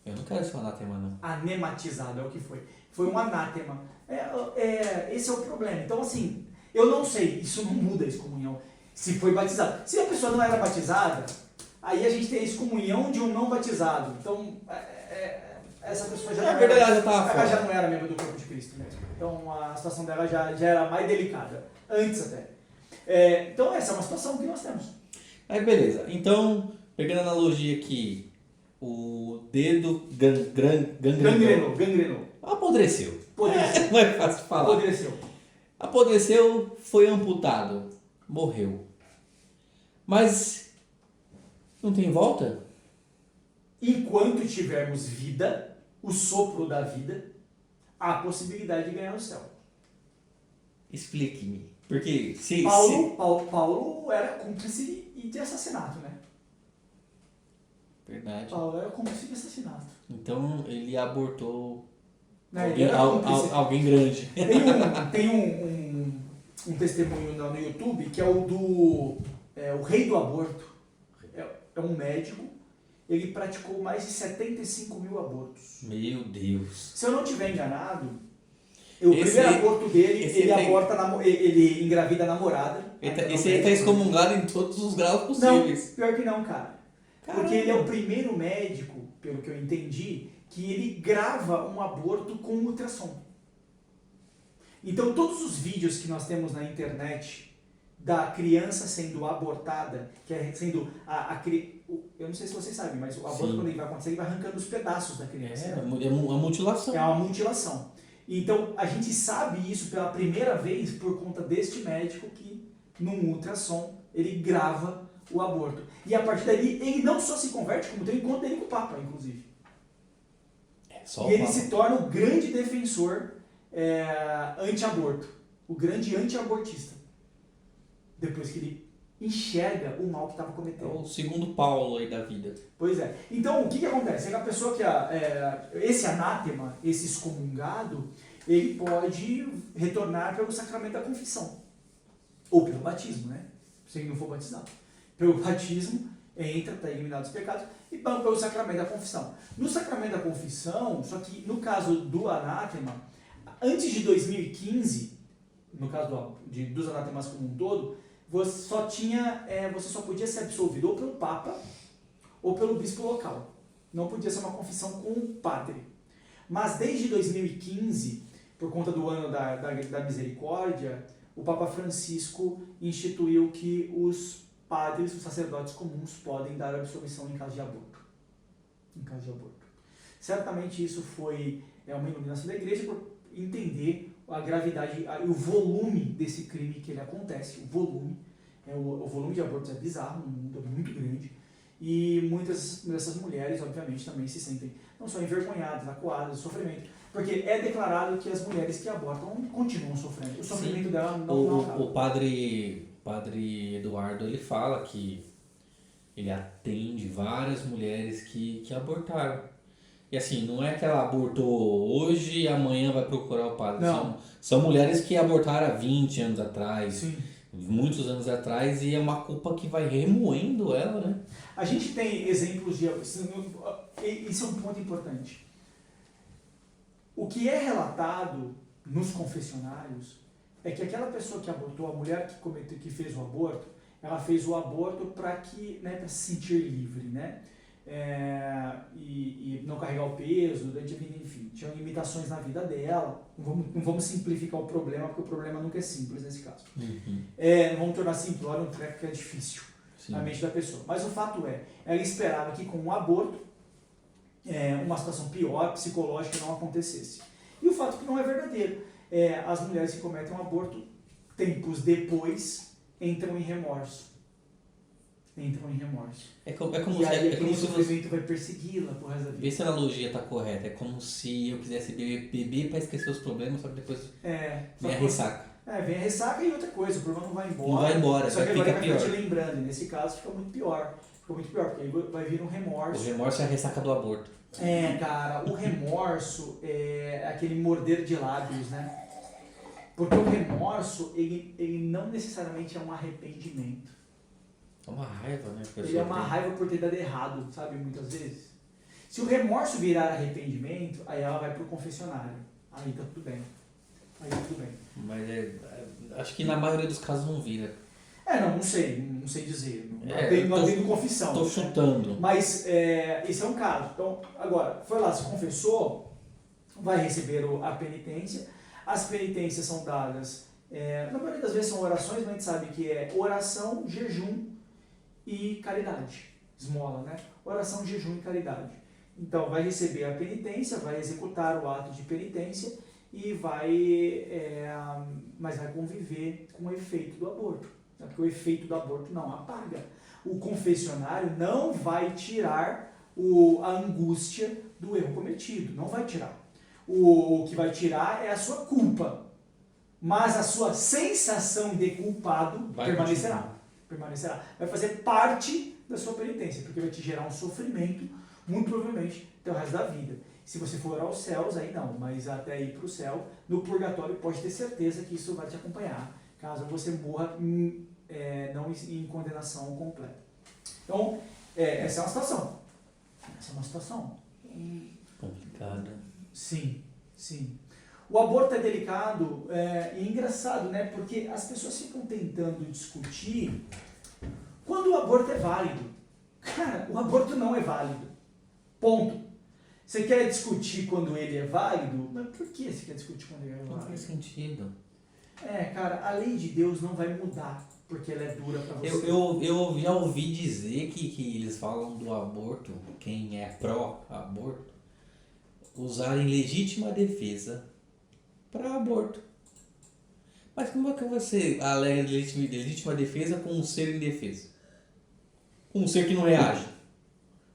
Eu não quero ser um anátema, não. Anematizado é o que foi. Foi um anátema. Esse é o problema. Então, assim, eu não sei, isso não muda a excomunhão. Se foi batizado. Se a pessoa não era batizada, aí a gente tem a excomunhão de um não batizado. Então, essa pessoa já, já não era membro do corpo de Cristo mesmo. Então, a situação dela já era mais delicada. Antes até. Então, essa é uma situação que nós temos. Aí, beleza. Então, pegando a analogia aqui, o dedo gangrenou. Apodreceu. Não é fácil falar. Apodreceu, foi amputado, morreu. Mas não tem volta? Enquanto tivermos vida, o sopro da vida, há a possibilidade de ganhar o céu. Explique-me. Porque Paulo era cúmplice de assassinato, né? Verdade. Paulo era cúmplice de assassinato. Então ele abortou alguém grande. Tem um testemunho no YouTube que é o do o rei do aborto. É um médico. Ele praticou mais de 75 mil abortos. Meu Deus. Se eu não estiver enganado, o primeiro aborto dele, ele engravida a namorada. Esse aí está excomungado em todos os graus possíveis. Não, pior que não, cara. Caramba. Porque ele é o primeiro médico, pelo que eu entendi, que ele grava um aborto com ultrassom. Então todos os vídeos que nós temos na internet da criança sendo abortada, que é sendo eu não sei se vocês sabem, mas o aborto, quando ele vai acontecer, ele vai arrancando os pedaços da criança. É uma mutilação. É uma mutilação. Então a gente sabe isso pela primeira vez por conta deste médico que, num ultrassom, ele grava o aborto. E a partir daí, ele não só se converte, como tem um encontro dele com o Papa, inclusive. E ele se torna o grande defensor anti-aborto. O grande anti-abortista. Depois que ele enxerga o mal que estava cometendo. É o segundo Paulo aí da vida. Pois é. Então, o que acontece? É que a pessoa que esse anátema, esse excomungado, ele pode retornar pelo sacramento da confissão. Ou pelo batismo, né? Se ele não for batizado. Pelo batismo, entra, está eliminado os pecados, e pelo sacramento da confissão. No sacramento da confissão, só que no caso do anátema, antes de 2015, no caso dos anatemas como um todo, você só podia ser absolvido ou pelo Papa ou pelo bispo local. Não podia ser uma confissão com o padre. Mas desde 2015, por conta do ano da misericórdia, o Papa Francisco instituiu que os padres, os sacerdotes comuns, podem dar absolvição em caso de aborto. Certamente isso foi uma iluminação da igreja por entender a gravidade e o volume desse crime que ele acontece. O volume de abortos é bizarro no mundo, é muito grande. E muitas dessas mulheres, obviamente, também se sentem não só envergonhadas, acuadas, sofrimento. Porque é declarado que as mulheres que abortam continuam sofrendo. O sofrimento dela não acaba. O padre Eduardo, ele fala que ele atende várias mulheres que abortaram. E assim, não é que ela abortou hoje e amanhã vai procurar o padre. São mulheres que abortaram há 20 anos atrás, Sim. Muitos anos atrás, e é uma culpa que vai remoendo ela, né? A gente tem exemplos de... Isso é um ponto importante. O que é relatado nos confessionários é que aquela pessoa que abortou, a mulher que fez o aborto, ela fez o aborto para se sentir livre, né? E não carregar o peso, enfim, tinham limitações na vida dela. Não vamos simplificar o problema, porque o problema nunca é simples nesse caso. Uhum. Não vamos tornar simplório um treco que é difícil na mente da pessoa. Mas o fato ela esperava que com o aborto, uma situação pior, psicológica, não acontecesse. E o fato que não é verdadeiro. As mulheres que cometem um aborto, tempos depois, entram em remorso. É como aquele se sofrimento vai persegui-la por resto da vida. Vê se a analogia está correta. É como se eu quisesse beber para esquecer os problemas, só que depois vem a ressaca. Vem a ressaca e outra coisa, o problema não vai embora. Não vai embora, só que agora fica vai pior. te lembrando, e nesse caso fica muito pior, porque aí vai vir um remorso. O remorso é a ressaca do aborto. Cara, o remorso é aquele morder de lábios, né? Porque o remorso, ele não necessariamente é um arrependimento. É uma raiva, né? Ele é uma raiva por ter dado errado, sabe, muitas vezes. Se o remorso virar arrependimento, aí ela vai pro confessionário. Aí tá tudo bem. Aí tá tudo bem. Mas acho que na maioria dos casos não vira. Não sei dizer. Não tenho confissão. Tô chutando. Mas esse é um caso. Então, agora, foi lá, se confessou, vai receber a penitência. As penitências são dadas, na maioria das vezes são orações, mas a gente sabe que é oração, jejum e caridade. Esmola, né? Oração, jejum e caridade. Então, vai receber a penitência, vai executar o ato de penitência e mas vai conviver com o efeito do aborto. Né? Porque o efeito do aborto não apaga. O confessionário não vai tirar a angústia do erro cometido, não vai tirar. O que vai tirar é a sua culpa, mas a sua sensação de culpado permanecerá. Vai fazer parte da sua penitência, porque vai te gerar um sofrimento, muito provavelmente, até o resto da vida. Se você for aos céus, aí não, mas até ir para o céu, no purgatório pode ter certeza que isso vai te acompanhar, caso você morra não em condenação completa. Então, essa é uma situação. Essa é uma situação complicada. Sim. O aborto é delicado e engraçado, né? Porque as pessoas ficam tentando discutir quando o aborto é válido. Cara, o aborto não é válido. Ponto. Você quer discutir quando ele é válido? Mas por que você quer discutir quando ele é válido? Não faz sentido. Cara, a lei de Deus não vai mudar porque ela é dura pra você. Eu já ouvi dizer que eles falam do aborto, quem é pró-aborto, usarem legítima defesa para aborto. Mas como é que você alega legítima defesa com um ser indefeso? Com um ser que não reage?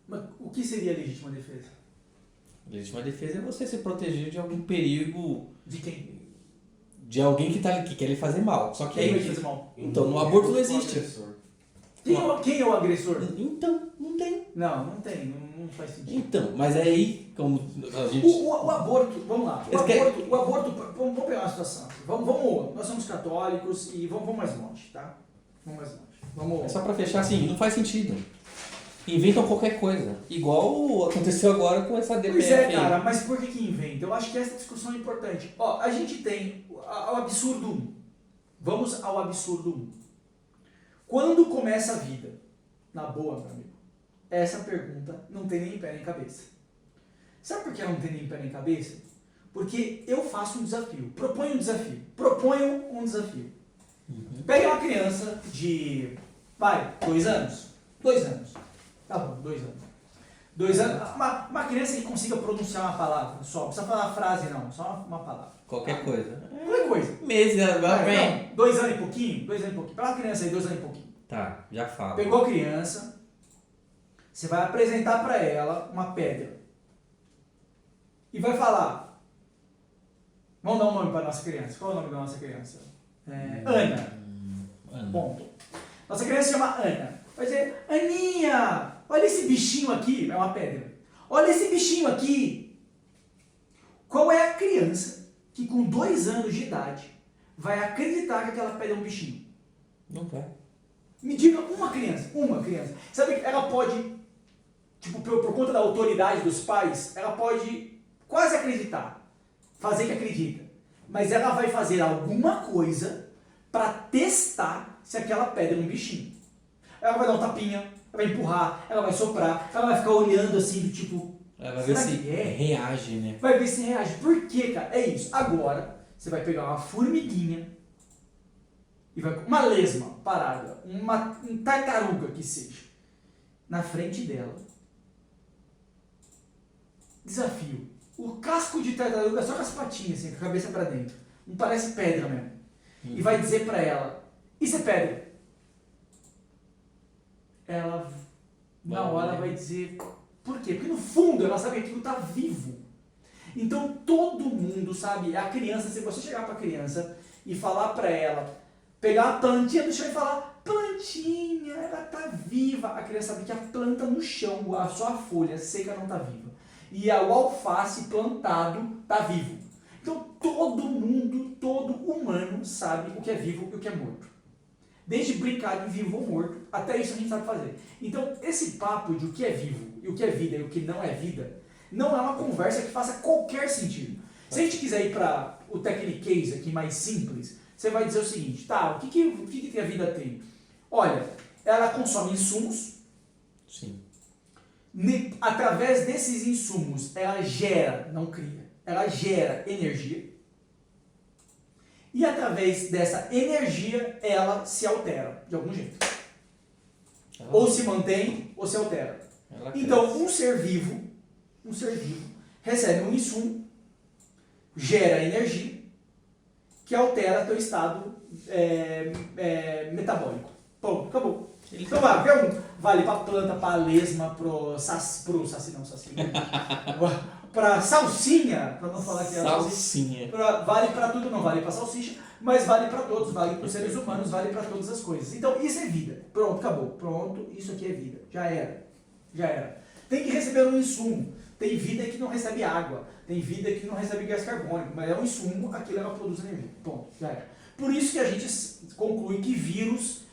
Mas o que seria legítima defesa? Legítima defesa é você se proteger de algum perigo. De quem? De alguém que quer lhe fazer mal. Só que quem vai te fazer mal? Então, no aborto não existe. Quem é o agressor? Então, não tem. Não tem, não faz sentido. Então, mas aí, como a gente... O aborto, vamos lá. O aborto, vamos pegar uma situação. Nós somos católicos e vamos mais longe, tá? Vamos mais longe. Só pra fechar assim, não faz sentido. Inventam qualquer coisa. Igual aconteceu agora com essa DPF. Pois é, cara, mas por que inventa? Eu acho que essa discussão é importante. A gente tem o absurdo 1. Vamos ao absurdo 1. Quando começa a vida? Na boa, meu amigo. Essa pergunta não tem nem pé nem cabeça. Sabe por que ela não tem nem pé nem cabeça? Porque eu faço um desafio. Proponho um desafio. Pega uma criança de, 2 anos. 2 anos. Tá bom, 2 anos. 2 anos. Uma criança que consiga pronunciar uma palavra só. Não precisa falar a frase, não. Só uma palavra. Qualquer coisa. Qualquer coisa. Meses agora vem. 2 anos e pouquinho. Para uma criança aí, 2 anos e pouquinho. Tá, já falo. Pegou a criança. Você vai apresentar para ela uma pedra. E vai falar. Vamos dar um nome para nossa criança. Qual é o nome da nossa criança? Ana. Ponto. Nossa criança se chama Ana. Vai dizer, Aninha, olha esse bichinho aqui. É uma pedra. Olha esse bichinho aqui. Qual é a criança que com 2 anos de idade vai acreditar que aquela pedra é um bichinho? Não vai. Me diga uma criança. Sabe que ela pode, por conta da autoridade dos pais, ela pode quase acreditar, fazer que acredita. Mas ela vai fazer alguma coisa para testar se aquela pedra é um bichinho. Ela vai dar um tapinha, ela vai empurrar, ela vai soprar, ela vai ficar olhando assim, do tipo... Ela vai ver se reage, né? Vai ver se reage. Por quê, cara? É isso. Agora, você vai pegar uma formiguinha, e uma lesma parada, uma tartaruga que seja, na frente dela. Desafio. O casco de tartaruga só com as patinhas, assim, com a cabeça para dentro. Não parece pedra mesmo. E vai dizer para ela, isso é pedra. Ela, na hora, vai dizer, por quê? Porque no fundo ela sabe que aquilo está vivo. Então todo mundo sabe, a criança, se você chegar para a criança e falar para ela, pegar a plantinha do chão e falar, plantinha, ela tá viva. A criança sabe que a planta no chão, só a folha seca não tá viva. E o alface plantado tá vivo. Então todo mundo, todo humano sabe o que é vivo e o que é morto. Desde brincar de vivo ou morto, até isso a gente sabe fazer. Então esse papo de o que é vivo e o que é vida e o que não é vida, não é uma conversa que faça qualquer sentido. Se a gente quiser ir para o techniquez aqui mais simples, você vai dizer o seguinte, tá, o que a vida tem? Olha, ela consome insumos. Sim. Através desses insumos, ela gera, não cria, ela gera energia. E através dessa energia, ela se altera, de algum jeito. Ou se mantém, ou se altera. Então, um ser vivo, recebe um insumo, gera energia, que altera teu estado metabólico. Pronto, acabou. Então vale para planta, para lesma, para salsinha, para não falar que é salsinha. Vale para tudo, não vale para salsicha, mas vale para todos, vale para os seres humanos, vale para todas as coisas. Então isso é vida. Pronto, acabou. Pronto, isso aqui é vida. Já era. Tem que receber um insumo. Tem vida que não recebe água, tem vida que não recebe gás carbônico, mas é um insumo, aquilo ela produz energia. Ponto, já era. Por isso que a gente conclui que vírus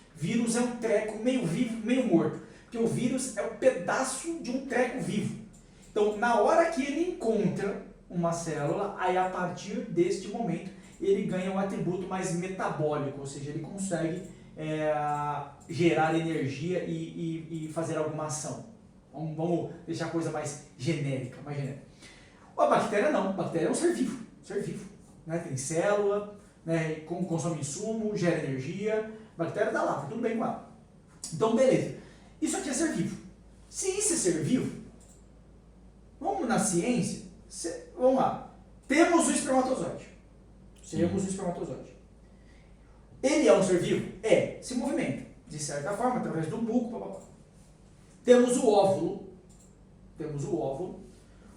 é um treco meio vivo, meio morto. Porque o vírus é um pedaço de um treco vivo. Então, na hora que ele encontra uma célula, aí a partir deste momento, ele ganha um atributo mais metabólico, ou seja, ele consegue gerar energia e fazer alguma ação. Vamos deixar a coisa mais genérica, A bactéria não, a bactéria é um ser vivo, né? Tem célula, né? Consome insumo, gera energia, a bactéria está lá, tá tudo bem com ela. Então, beleza. Isso aqui é ser vivo. Se isso é ser vivo, vamos na ciência, vamos lá. Temos o espermatozoide. Ele é um ser vivo? Se movimenta, de certa forma, através do buco, Temos o óvulo.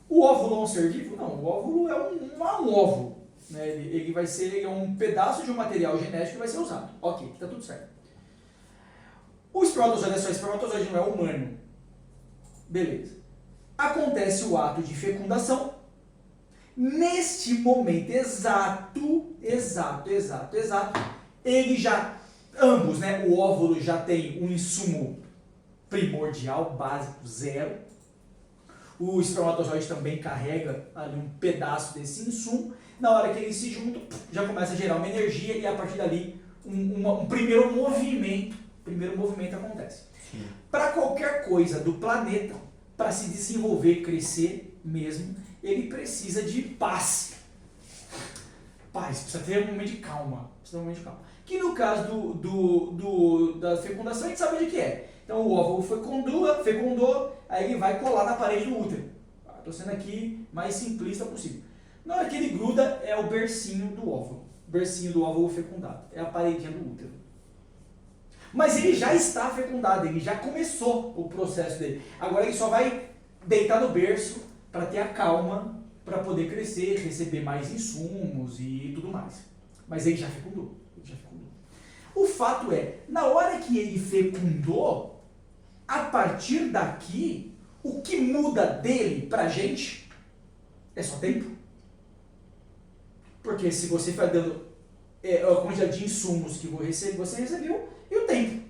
O óvulo é um ser vivo? Não, o óvulo é um óvulo. Né? Ele vai ser um pedaço de um material genético que vai ser usado. Ok, está tudo certo. O espermatozoide é só espermatozoide, não é humano. Beleza. Acontece o ato de fecundação. Neste momento exato, ele já, ambos, né? O óvulo já tem um insumo primordial, básico, zero. O espermatozoide também carrega ali um pedaço desse insumo. Na hora que eles se juntam, já começa a gerar uma energia e a partir dali um primeiro movimento acontece. Para qualquer coisa do planeta, para se desenvolver, crescer mesmo, ele precisa de paz. Precisa ter um momento de calma. Que no caso da fecundação a gente sabe onde que é. Então o óvulo fecundou, aí ele vai colar na parede do útero. Estou sendo aqui mais simplista possível. Na hora que ele gruda, é o bercinho do óvulo. Bercinho do óvulo fecundado. É a paredinha do útero. Mas ele já está fecundado, ele já começou o processo dele. Agora ele só vai deitar no berço para ter a calma, para poder crescer, receber mais insumos e tudo mais. Mas ele já fecundou. O fato é, na hora que ele fecundou, a partir daqui, o que muda dele pra gente é só tempo. Porque se você vai dando a quantidade de insumos que você recebeu e o tempo.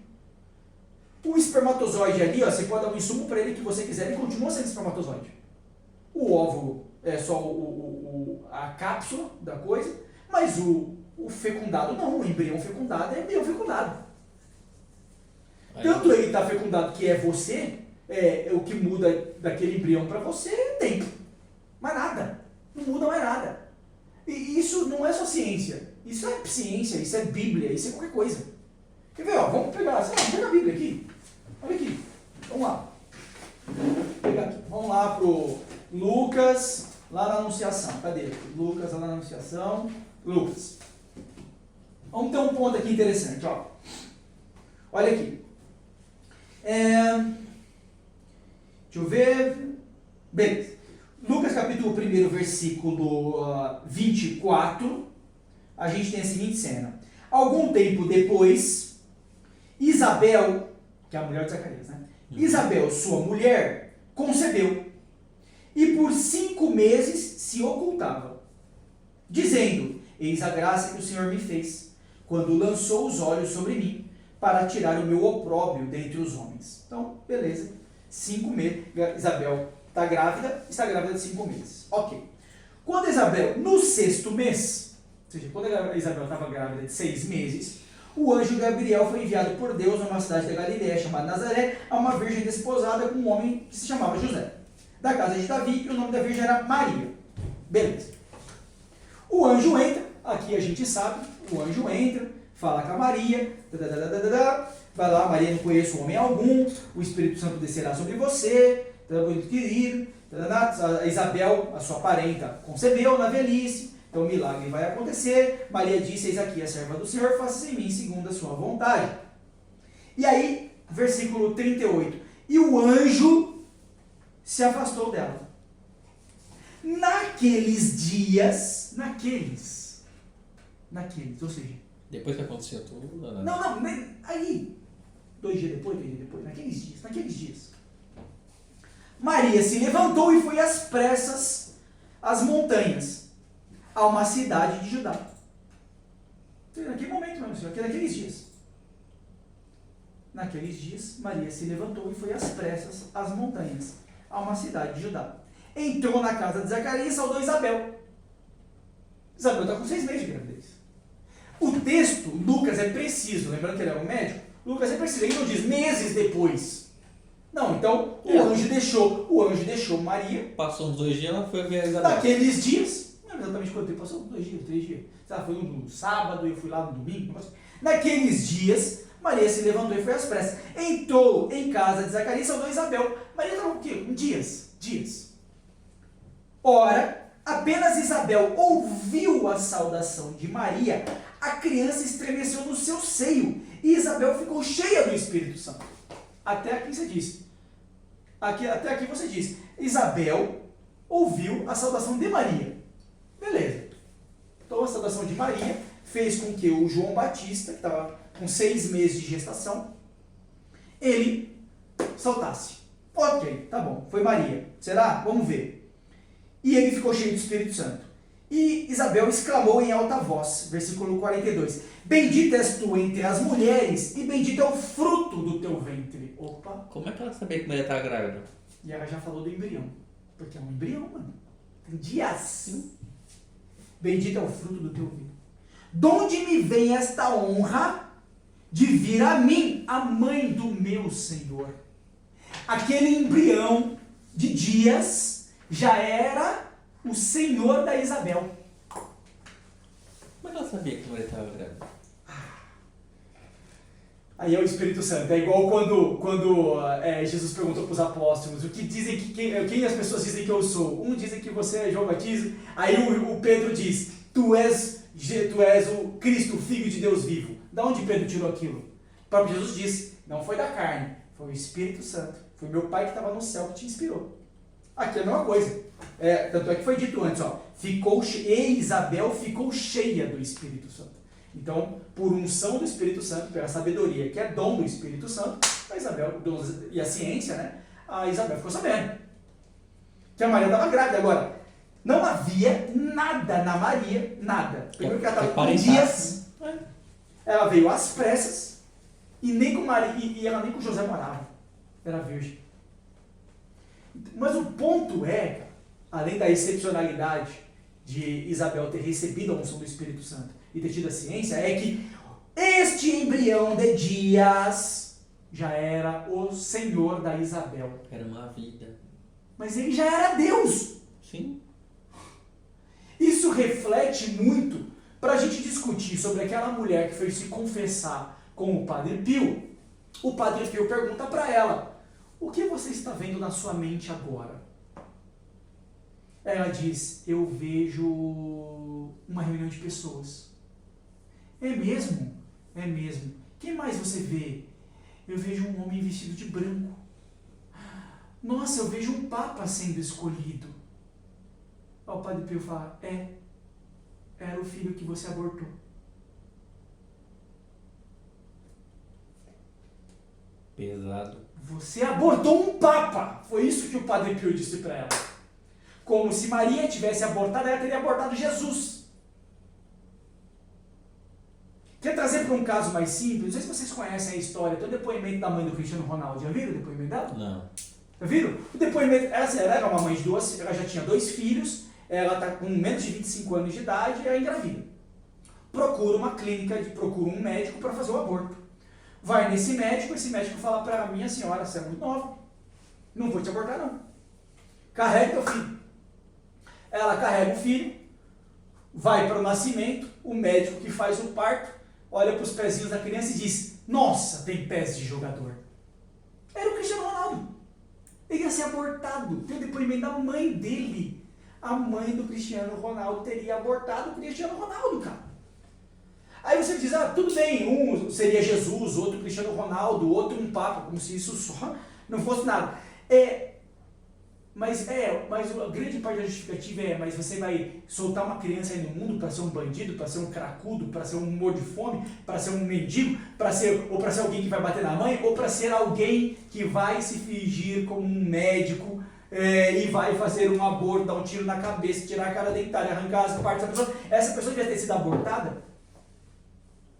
O espermatozoide ali, você pode dar um insumo para ele que você quiser, ele continua sendo espermatozoide. O óvulo é só a cápsula da coisa, mas o fecundado não, o embrião fecundado é embrião fecundado. Tanto ele está fecundado que é você, o que muda daquele embrião para você é tempo. Mas nada. Não muda mais nada. E isso não é só ciência. Isso é ciência, isso é Bíblia, isso é qualquer coisa. Quer ver? Vamos pegar a Bíblia aqui. Olha aqui. Vamos lá. Vamos lá pro Lucas, lá na Anunciação. Cadê? Lucas, lá na Anunciação. Lucas. Vamos ter um ponto aqui interessante. Olha aqui. Deixa eu ver. Beleza. Lucas capítulo 1, versículo 24, a gente tem a seguinte cena. Algum tempo depois, Isabel, que é a mulher de Zacarias, né? Isabel, sua mulher, concebeu. E por 5 meses se ocultava, dizendo: eis a graça que o Senhor me fez, quando lançou os olhos sobre mim, para tirar o meu opróbrio dentre os homens. Então, beleza. 5 meses. Isabel está grávida de 5 meses. Ok. Quando Isabel, no 6º mês, ou seja, quando a Isabel estava grávida de 6 meses, o anjo Gabriel foi enviado por Deus a uma cidade da Galileia chamada Nazaré, a uma virgem desposada com um homem que se chamava José, da casa de Davi, e o nome da virgem era Maria. Beleza. O anjo entra, aqui a gente sabe, o anjo entra, fala com a Maria, vai lá, Maria, não conheço homem algum, o Espírito Santo descerá sobre você, muito querido, a Isabel, a sua parenta, concebeu na velhice, então o milagre vai acontecer. Maria disse: eis aqui a serva do Senhor, faça-se em mim segundo a sua vontade. E aí, versículo 38, e o anjo se afastou dela. Naqueles dias, ou seja, Depois que aconteceu tudo. não, aí, 2 dias depois, naqueles dias, Maria se levantou e foi às pressas às montanhas, a uma cidade de Judá. Naquele momento, meu senhor, naqueles dias. Naqueles dias, Maria se levantou e foi às pressas às montanhas, a uma cidade de Judá. Entrou na casa de Zacarias e saudou Isabel. Isabel está com 6 meses de gravidez. O texto, Lucas, é preciso, lembrando que ele era um médico, Lucas é preciso, ele não diz meses depois. Não, então o anjo deixou Maria. Passou uns 2 dias, ela foi ver a Isabel. Naqueles dias, não lembro exatamente quanto tempo, passou 2 dias, 3 dias. Foi no sábado, eu fui lá no domingo. Naqueles dias, Maria se levantou e foi às pressas. Entrou em casa de Zacarias e saudou Isabel. Maria estava o quê? Dias. Ora, apenas Isabel ouviu a saudação de Maria, a criança estremeceu no seu seio e Isabel ficou cheia do Espírito Santo. Até aqui você diz. Até aqui você diz. Isabel ouviu a saudação de Maria. Beleza. Então a saudação de Maria fez com que o João Batista, que estava com 6 meses de gestação, ele saltasse. Ok, tá bom. Foi Maria. Será? Vamos ver. E ele ficou cheio do Espírito Santo. E Isabel exclamou em alta voz, versículo 42, bendita és tu entre as mulheres, e bendito é o fruto do teu ventre. Opa! Como é que ela sabia que Maria estava grávida? E ela já falou do embrião. Porque é um embrião, mano. Tem dias. Bendito é o fruto do teu ventre. Donde me vem esta honra de vir a mim, a mãe do meu Senhor? Aquele embrião de dias já era o Senhor da Isabel. Como é que ela sabia que Maria estava grávida? Aí é o Espírito Santo. É igual quando Jesus perguntou para os apóstolos: o que dizem quem as pessoas dizem que eu sou? Um dizem que você é João Batista. Aí o Pedro diz: tu és o Cristo, o Filho de Deus vivo. Da onde Pedro tirou aquilo? O próprio Jesus disse: não foi da carne, foi o Espírito Santo. Foi meu Pai que estava no céu que te inspirou. Aqui é a mesma coisa. Tanto é que foi dito antes, e Isabel ficou cheia do Espírito Santo. Então, por unção do Espírito Santo, pela sabedoria, que é dom do Espírito Santo, a Isabel, e a ciência, né? A Isabel ficou sabendo que a Maria estava grávida. Agora, não havia nada na Maria, nada. Primeiro que ela estava com dias, ela veio às pressas, e nem com Maria, e ela nem com José morava. Era virgem. Mas o ponto é, além da excepcionalidade de Isabel ter recebido a unção do Espírito Santo e ter tido a ciência, é que este embrião de dias já era o Senhor da Isabel. Era uma vida. Mas ele já era Deus. Sim. Isso reflete muito para a gente discutir sobre aquela mulher que foi se confessar com o Padre Pio. O Padre Pio pergunta para ela: o que você está vendo na sua mente agora? Ela diz: eu vejo uma reunião de pessoas. É mesmo? É mesmo. Quem mais você vê? Eu vejo um homem vestido de branco. Nossa, eu vejo um papa sendo escolhido. O Padre Pio fala: era o filho que você abortou. Pesado. Você abortou um papa. Foi isso que o Padre Pio disse para ela. Como se Maria tivesse abortado, ela teria abortado Jesus. para um caso mais simples, não sei se vocês conhecem a história, tem o depoimento da mãe do Cristiano Ronaldo. Já viram o depoimento dela? Não. Já viram? O depoimento, ela era uma mãe de duas, ela já tinha 2 filhos, ela está com menos de 25 anos de idade e ela engravida. Procura uma clínica, procura um médico para fazer o aborto. Vai nesse médico, esse médico fala para minha senhora, você é muito nova, não vou te abortar não. Carrega teu filho. Ela carrega o filho, vai para o nascimento, o médico que faz o parto, olha para os pezinhos da criança e diz, nossa, tem pés de jogador. Era o Cristiano Ronaldo. Ele ia ser abortado. Tem o depoimento da mãe dele. A mãe do Cristiano Ronaldo teria abortado o Cristiano Ronaldo, cara. Aí você diz, tudo bem, um seria Jesus, outro Cristiano Ronaldo, outro um Papa, como se isso só não fosse nada. Mas a grande parte da justificativa mas você vai soltar uma criança aí no mundo para ser um bandido, para ser um cracudo, para ser um morto de fome, para ser um mendigo, ou para ser alguém que vai bater na mãe, ou para ser alguém que vai se fingir como um médico e vai fazer um aborto, dar um tiro na cabeça, tirar a cara dentária, arrancar as partes da pessoa. Essa pessoa devia ter sido abortada?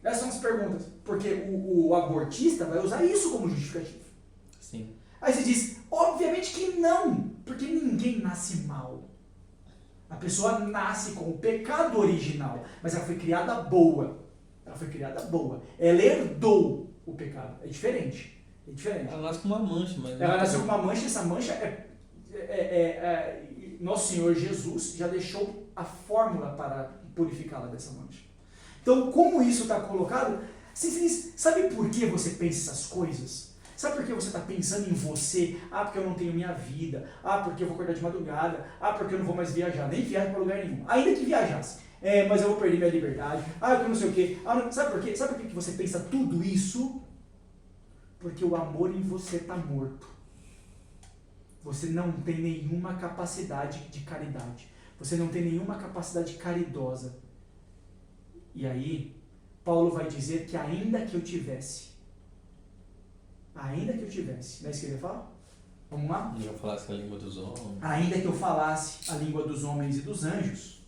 Essas são as perguntas. Porque o abortista vai usar isso como justificativo. Sim. Aí você diz, obviamente que não, porque ninguém nasce mal. A pessoa nasce com o pecado original, mas ela foi criada boa. Ela foi criada boa. Ela herdou o pecado. É diferente. Ela nasce com uma mancha, mas... Ela nasceu com uma mancha, e essa mancha Nosso Senhor Jesus já deixou a fórmula para purificá-la dessa mancha. Então, como isso está colocado, você diz, sabe por que você pensa essas coisas? Sabe por que você está pensando em você? Porque eu não tenho minha vida. Porque eu vou acordar de madrugada. Porque eu não vou mais viajar. Nem viajo para lugar nenhum. Ainda que viajasse. Mas eu vou perder minha liberdade. Eu não sei o quê. Sabe por quê? Sabe por que você pensa tudo isso? Porque o amor em você está morto. Você não tem nenhuma capacidade de caridade. Você não tem nenhuma capacidade caridosa. E aí, Paulo vai dizer que ainda que eu tivesse, não é isso que ele fala? Vamos lá? Eu falasse a língua dos homens. Ainda que eu falasse a língua dos homens e dos anjos,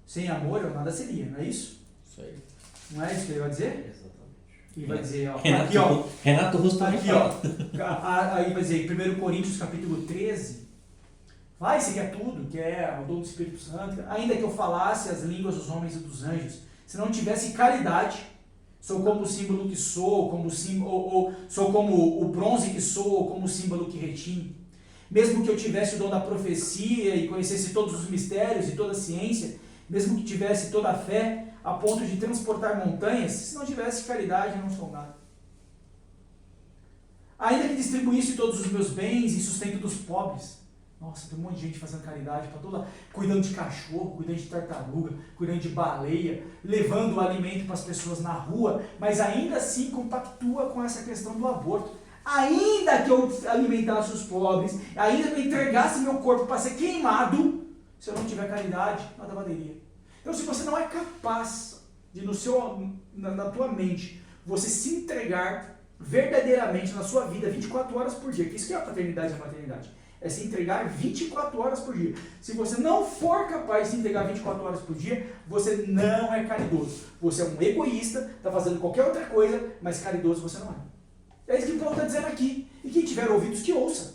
sem amor eu nada seria, não é isso? Isso aí. Não é isso que ele vai dizer? Exatamente. E vai dizer, Renato Russo aqui, aí vai dizer, em 1 Coríntios capítulo 13, isso aqui é tudo, que é o dom do Espírito Santo, ainda que eu falasse as línguas dos homens e dos anjos, se não tivesse caridade, sou como o símbolo que sou, ou sou como o bronze que sou, ou como o símbolo que retine. Mesmo que eu tivesse o dom da profecia e conhecesse todos os mistérios e toda a ciência, mesmo que tivesse toda a fé, a ponto de transportar montanhas, se não tivesse caridade, eu não sou nada. Ainda que distribuísse todos os meus bens em sustento dos pobres. Nossa, tem um monte de gente fazendo caridade para toda, cuidando de cachorro, cuidando de tartaruga, cuidando de baleia, levando o alimento para as pessoas na rua, mas ainda assim compactua com essa questão do aborto. Ainda que eu alimentasse os pobres, ainda que eu entregasse meu corpo para ser queimado, se eu não tiver caridade, nada valeria. Então, se você não é capaz de, na tua mente, você se entregar verdadeiramente na sua vida 24 horas por dia, que isso que é a paternidade e a maternidade, é se entregar 24 horas por dia. Se você não for capaz de se entregar 24 horas por dia, você não é caridoso. Você é um egoísta, está fazendo qualquer outra coisa, mas caridoso você não é. É isso que Paulo está dizendo aqui. E quem tiver ouvidos que ouça.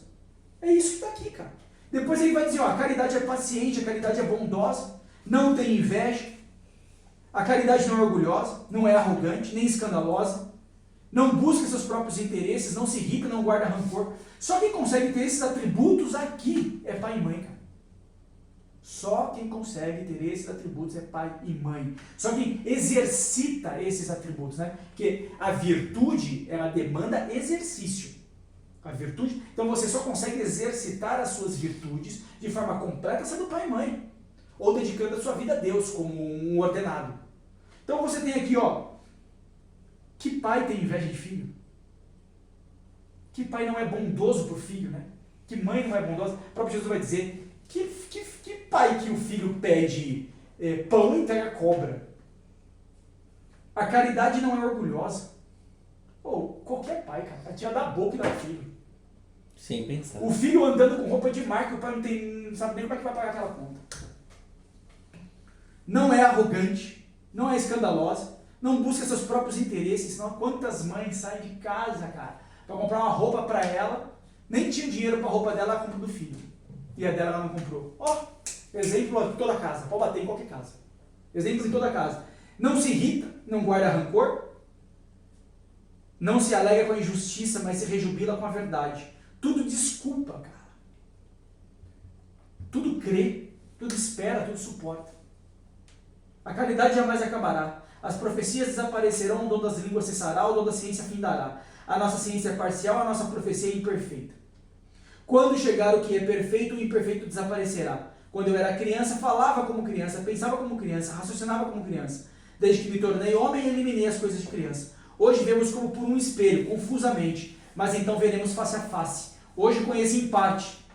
É isso que está aqui, cara. Depois ele vai dizer, a caridade é paciente, a caridade é bondosa, não tem inveja, a caridade não é orgulhosa, não é arrogante, nem escandalosa, não busca seus próprios interesses, não se irrita, não guarda rancor. Só quem consegue ter esses atributos aqui é pai e mãe, cara. Só quem consegue ter esses atributos é pai e mãe. Só quem exercita esses atributos, né? Porque a virtude, ela demanda exercício. A virtude, então você só consegue exercitar as suas virtudes de forma completa sendo pai e mãe. Ou dedicando a sua vida a Deus como um ordenado. Então você tem aqui, que pai tem inveja de filho? Que pai não é bondoso para o filho, né? Que mãe não é bondosa? O próprio Jesus vai dizer, que pai que o filho pede pão e entrega cobra? A caridade não é orgulhosa. Qualquer pai, cara, a tia dá boca e dá filho. Sem pensar. O filho andando com roupa de marca, o pai não sabe nem como é que vai pagar aquela conta. Não é arrogante, não é escandalosa, não busca seus próprios interesses, senão quantas mães saem de casa, cara, para comprar uma roupa para ela, nem tinha dinheiro para a roupa dela, ela compra do filho. E a dela ela não comprou. Ó, exemplo em toda casa, pode bater em qualquer casa. Exemplo em toda casa. Não se irrita, não guarda rancor, não se alega com a injustiça, mas se rejubila com a verdade. Tudo desculpa, cara. Tudo crê, tudo espera, tudo suporta. A caridade jamais acabará. As profecias desaparecerão, o dom das línguas cessará, o dom da ciência findará. A nossa ciência é parcial, a nossa profecia é imperfeita. Quando chegar o que é perfeito, o imperfeito desaparecerá. Quando eu era criança, falava como criança, pensava como criança, raciocinava como criança. Desde que me tornei homem, eliminei as coisas de criança. Hoje vemos como por um espelho, confusamente, mas então veremos face a face. Hoje conheci em parte,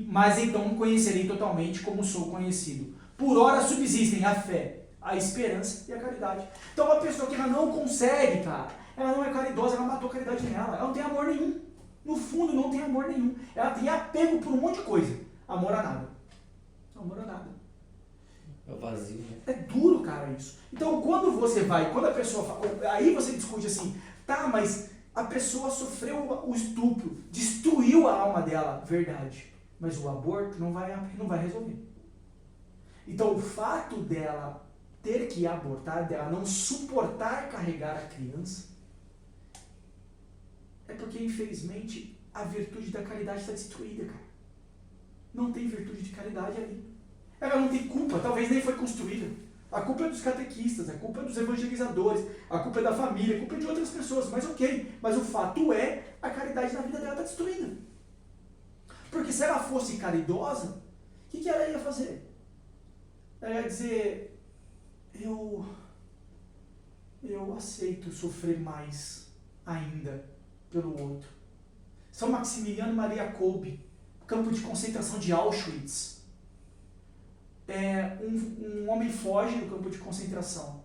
mas então conhecerei totalmente como sou conhecido. Por ora subsistem a fé, a esperança e a caridade. Então uma pessoa que ela não consegue, cara, ela não é caridosa, ela matou a caridade nela, ela não tem amor nenhum. No fundo não tem amor nenhum. Ela tem apego por um monte de coisa. Amor a nada. Amor a nada. É o vazio, né? É duro, cara, isso. Então quando você vai, quando a pessoa fala, aí você discute assim, tá, mas a pessoa sofreu o estupro, destruiu a alma dela, verdade. Mas o aborto não vai resolver. Então o fato dela ter que abortar, dela não suportar carregar a criança, é porque infelizmente a virtude da caridade está destruída, cara. Não tem virtude de caridade ali. Ela não tem culpa, talvez nem foi construída. A culpa é dos catequistas, a culpa é dos evangelizadores, a culpa é da família, a culpa é de outras pessoas, mas ok. Mas o fato é, a caridade na vida dela está destruída. Porque se ela fosse caridosa, o que ela ia fazer? Ela ia dizer, eu aceito sofrer mais ainda pelo outro. São Maximiliano Maria Kolbe, campo de concentração de Auschwitz. Um homem foge do campo de concentração.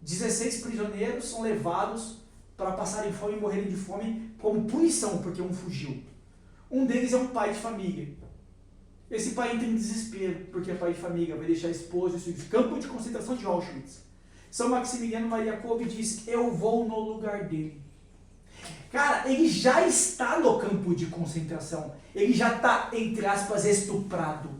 16 prisioneiros são levados para passarem fome e morrerem de fome como punição, porque um fugiu. Um deles é um pai de família. Esse pai entra em desespero, porque é pai de família, vai deixar a esposa e filhos. Campo de concentração de Auschwitz. São Maximiliano Maria Kolbe diz, eu vou no lugar dele. Cara, ele já está no campo de concentração. Ele já está, entre aspas, estuprado.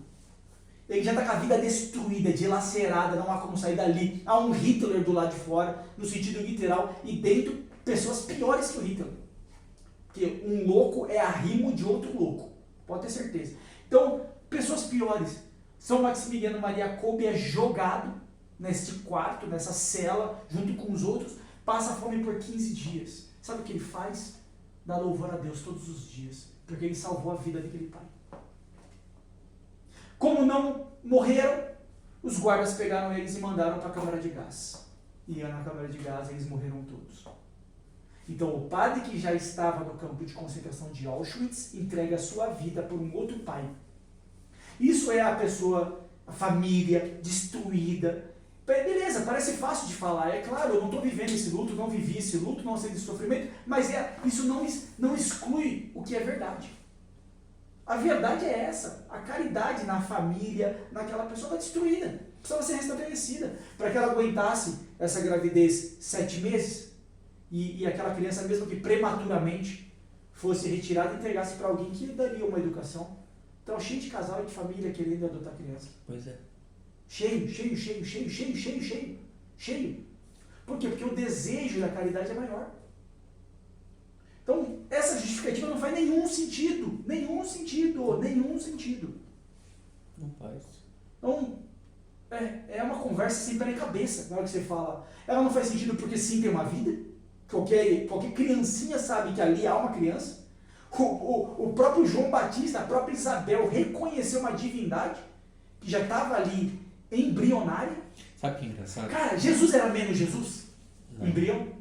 Ele já está com a vida destruída, dilacerada, não há como sair dali. Há um Hitler do lado de fora, no sentido literal, e dentro pessoas piores que o Hitler. Porque um louco é arrimo de outro louco, pode ter certeza. Então, pessoas piores. São Maximiliano Maria Kolbe é jogado neste quarto, nessa cela, junto com os outros, passa fome por 15 dias. Sabe o que ele faz? Dá louvor a Deus todos os dias, porque ele salvou a vida daquele pai. Como não morreram, os guardas pegaram eles e mandaram para a câmara de gás. E na câmara de gás eles morreram todos. Então o padre que já estava no campo de concentração de Auschwitz entrega a sua vida por um outro pai. Isso é a pessoa, a família destruída. Beleza, parece fácil de falar. É claro, eu não estou vivendo esse luto, não vivi esse luto, não sei desse sofrimento, mas isso não exclui o que é verdade. A verdade é essa. A caridade na família, naquela pessoa está destruída. Precisava ser restabelecida. Para que ela aguentasse essa gravidez 7 meses e aquela criança, mesmo que prematuramente, fosse retirada e entregasse para alguém que daria uma educação. Então, cheio de casal e de família querendo adotar criança. Pois é. Cheio. Por quê? Porque o desejo da caridade é maior. Então, essa justificativa não faz nenhum sentido. Nenhum sentido. Não faz. Então, é uma conversa sem pé nem cabeça na hora que você fala. Ela não faz sentido porque sim tem uma vida. Qualquer criancinha sabe que ali há uma criança. O próprio João Batista, a própria Isabel reconheceu uma divindade que já estava ali embrionária. Sabe o que é engraçado? Cara, Jesus era menos Jesus? Não. Embrião?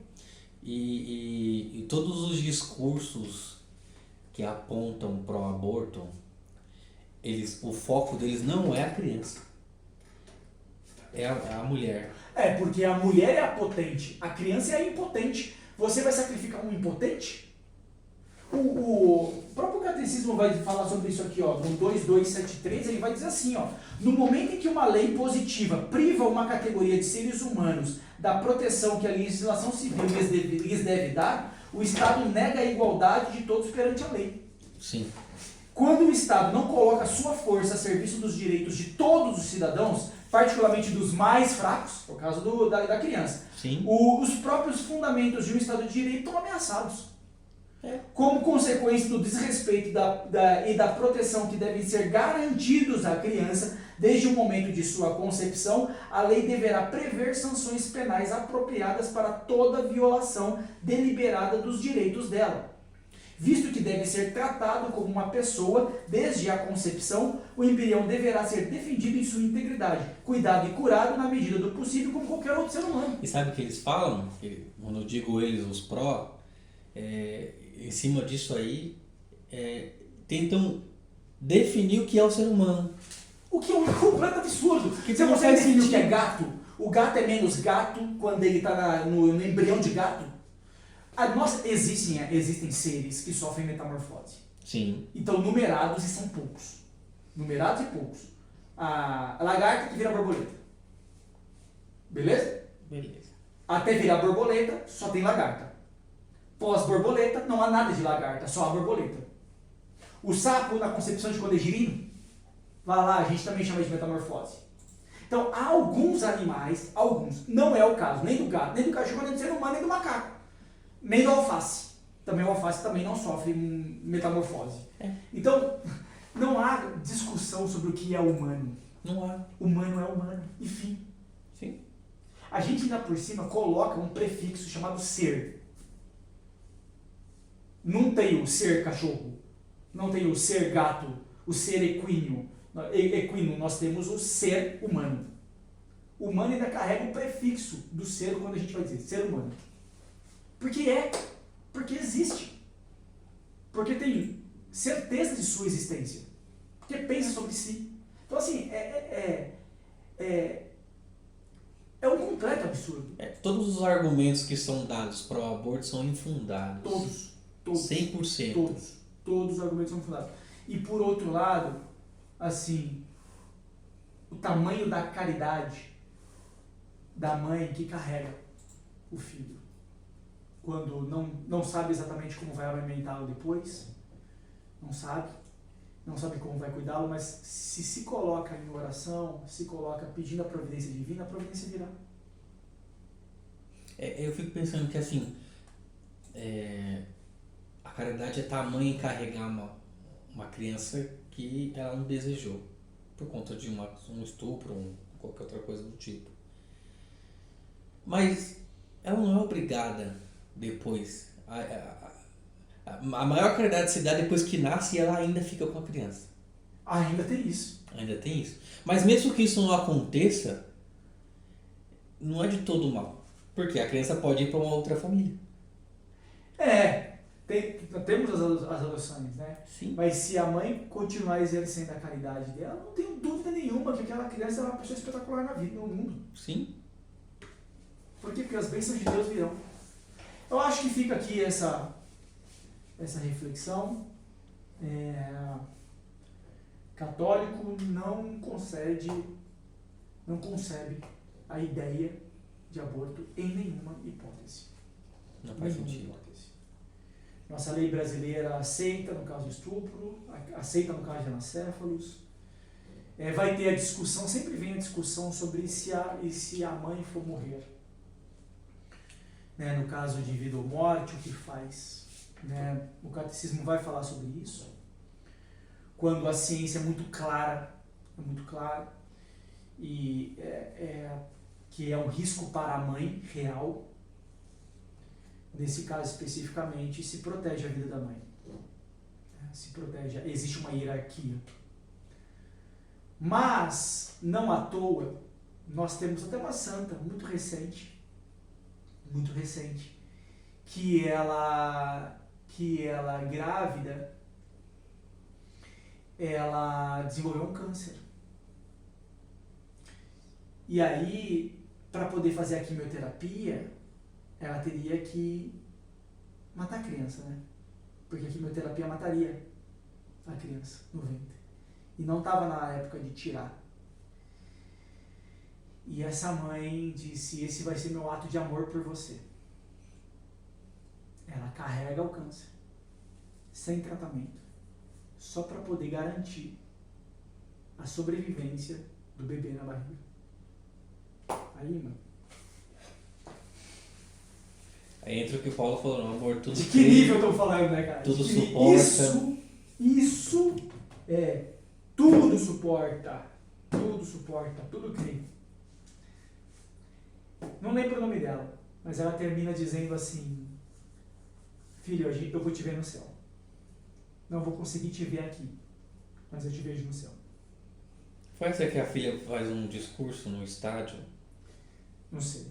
E todos os discursos que apontam para o aborto, o foco deles não é a criança, é a mulher. Porque a mulher é a potente, a criança é a impotente. Você vai sacrificar um impotente? O próprio catecismo vai falar sobre isso aqui, ó, no 2273, ele vai dizer assim, ó, no momento em que uma lei positiva priva uma categoria de seres humanos da proteção que a legislação civil lhes deve dar, o Estado nega a igualdade de todos perante a lei. Sim. Quando o Estado não coloca sua força a serviço dos direitos de todos os cidadãos, particularmente dos mais fracos, por causa da criança, Sim. Os próprios fundamentos de um Estado de Direito estão ameaçados. Como consequência do desrespeito e da proteção que devem ser garantidos à criança desde o momento de sua concepção, a lei deverá prever sanções penais apropriadas para toda violação deliberada dos direitos dela. Visto que deve ser tratado como uma pessoa desde a concepção, o embrião deverá ser defendido em sua integridade, cuidado e curado na medida do possível como qualquer outro ser humano. E sabe o que eles falam? Quando eu digo eles, os pró, em cima disso aí, tentam definir o que é o ser humano. O que é um completo absurdo. Que você não consegue faz definir o que é sentido. gato? O gato é menos gato quando ele está no embrião de gato? Existem seres que sofrem metamorfose. Sim. Então, numerados e são poucos. Numerados e poucos. A lagarta que vira borboleta. Beleza? Beleza. Até virar borboleta, só tem lagarta. Pós-borboleta, não há nada de lagarta, só há borboleta. O sapo, na concepção de quando é girino, vai lá, a gente também chama de metamorfose. Então, há alguns animais, não é o caso, nem do gato, nem do cachorro, nem do ser humano, nem do macaco, nem do alface. Também o alface também não sofre metamorfose. Então, não há discussão sobre o que é humano. Não há. Humano é humano, enfim. Sim. A gente ainda por cima coloca um prefixo chamado ser. Não tem o ser cachorro, não tem o ser gato, o ser equino, nós temos o ser humano. O humano ainda carrega o prefixo do ser quando a gente vai dizer ser humano. Porque existe. Porque tem certeza de sua existência. Porque pensa sobre si. Então assim, é um completo absurdo. Todos os argumentos que são dados para o aborto são infundados. Todos. 100%. Todos os argumentos são fundados. E por outro lado, assim, o tamanho da caridade da mãe que carrega o filho. Quando não sabe exatamente como vai alimentá-lo depois, não sabe como vai cuidá-lo, mas se coloca em oração, se coloca pedindo a providência divina, a providência virá. Eu fico pensando que assim, a caridade é tamanha em carregar uma criança que ela não desejou, por conta de um estupro ou qualquer outra coisa do tipo. Mas ela não é obrigada depois. A maior caridade se dá depois que nasce e ela ainda fica com a criança. Ainda tem isso. Ainda tem isso. Mas mesmo que isso não aconteça, não é de todo mal. Porque a criança pode ir para uma outra família. Temos as adoções, né? Sim. Mas se a mãe continuar exercendo a caridade dela, não tenho dúvida nenhuma que aquela criança é uma pessoa espetacular na vida, no mundo. Sim. Por quê? Porque as bênçãos de Deus virão. Eu acho que fica aqui essa reflexão. Católico não concebe a ideia de aborto em nenhuma hipótese. Não faz sentido. Nossa lei brasileira aceita no caso de estupro, aceita no caso de anacéfalos. Vai ter a discussão, sempre vem a discussão sobre se a mãe for morrer. Né, no caso de vida ou morte, o que faz? Né? O catecismo vai falar sobre isso. Quando a ciência é muito clara, e que é um risco para a mãe real, nesse caso especificamente, se protege a vida da mãe. Se protege, existe uma hierarquia. Mas, não à toa, nós temos até uma santa muito recente, que ela grávida, ela desenvolveu um câncer. E aí, para poder fazer a quimioterapia, ela teria que matar a criança, né? porque a quimioterapia mataria a criança no ventre. E não estava na época de tirar. E essa mãe disse, esse vai ser meu ato de amor por você. Ela carrega o câncer, sem tratamento, só para poder garantir a sobrevivência do bebê na barriga. Aí, mano. Aí entra o que o Paulo falou, no amor, tudo De que nível eu tô falando, né, cara? Tudo suporta. Isso é. Tudo suporta. Tudo suporta. Tudo crê. Não lembro o nome dela, mas ela termina dizendo assim: filho, eu vou te ver no céu. Não vou conseguir te ver aqui, mas eu te vejo no céu. Foi essa que a filha faz um discurso no estádio? Não sei.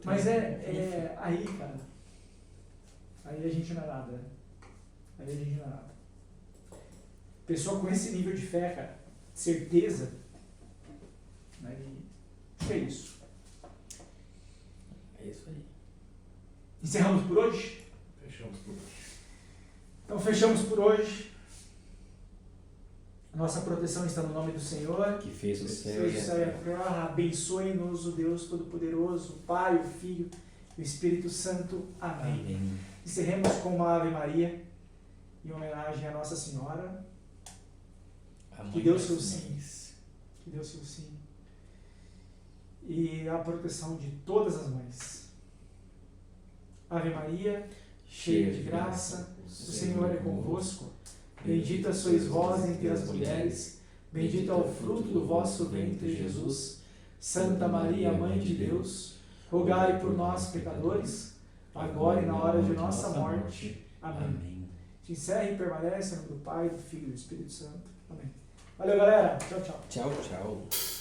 Mas aí, cara. Aí a gente não é nada, né? Aí a gente não é nada. Pessoa com esse nível de fé, cara, certeza, né? É isso. É isso aí. Encerramos por hoje? Fechamos por hoje. Então fechamos por hoje. A nossa proteção está no nome do Senhor. Que fez o céu e a terra. Abençoe-nos o Deus Todo-Poderoso, o Pai, o Filho e o Espírito Santo. Amém. Amém. Encerremos com uma Ave Maria, em homenagem à Nossa Senhora, que deu seu sim. Que deu seu sim. E a proteção de todas as mães. Ave Maria, cheia de graça, o Senhor é convosco. Bendita sois vós entre as mulheres, bendito é o fruto do vosso ventre, Jesus. Santa Maria, Mãe de Deus, rogai por nós, pecadores, agora e na hora de nossa morte. Amém. Te encerra e permanece em nome do Pai, do Filho e do Espírito Santo. Amém. Valeu, galera. Tchau, tchau. Tchau, tchau.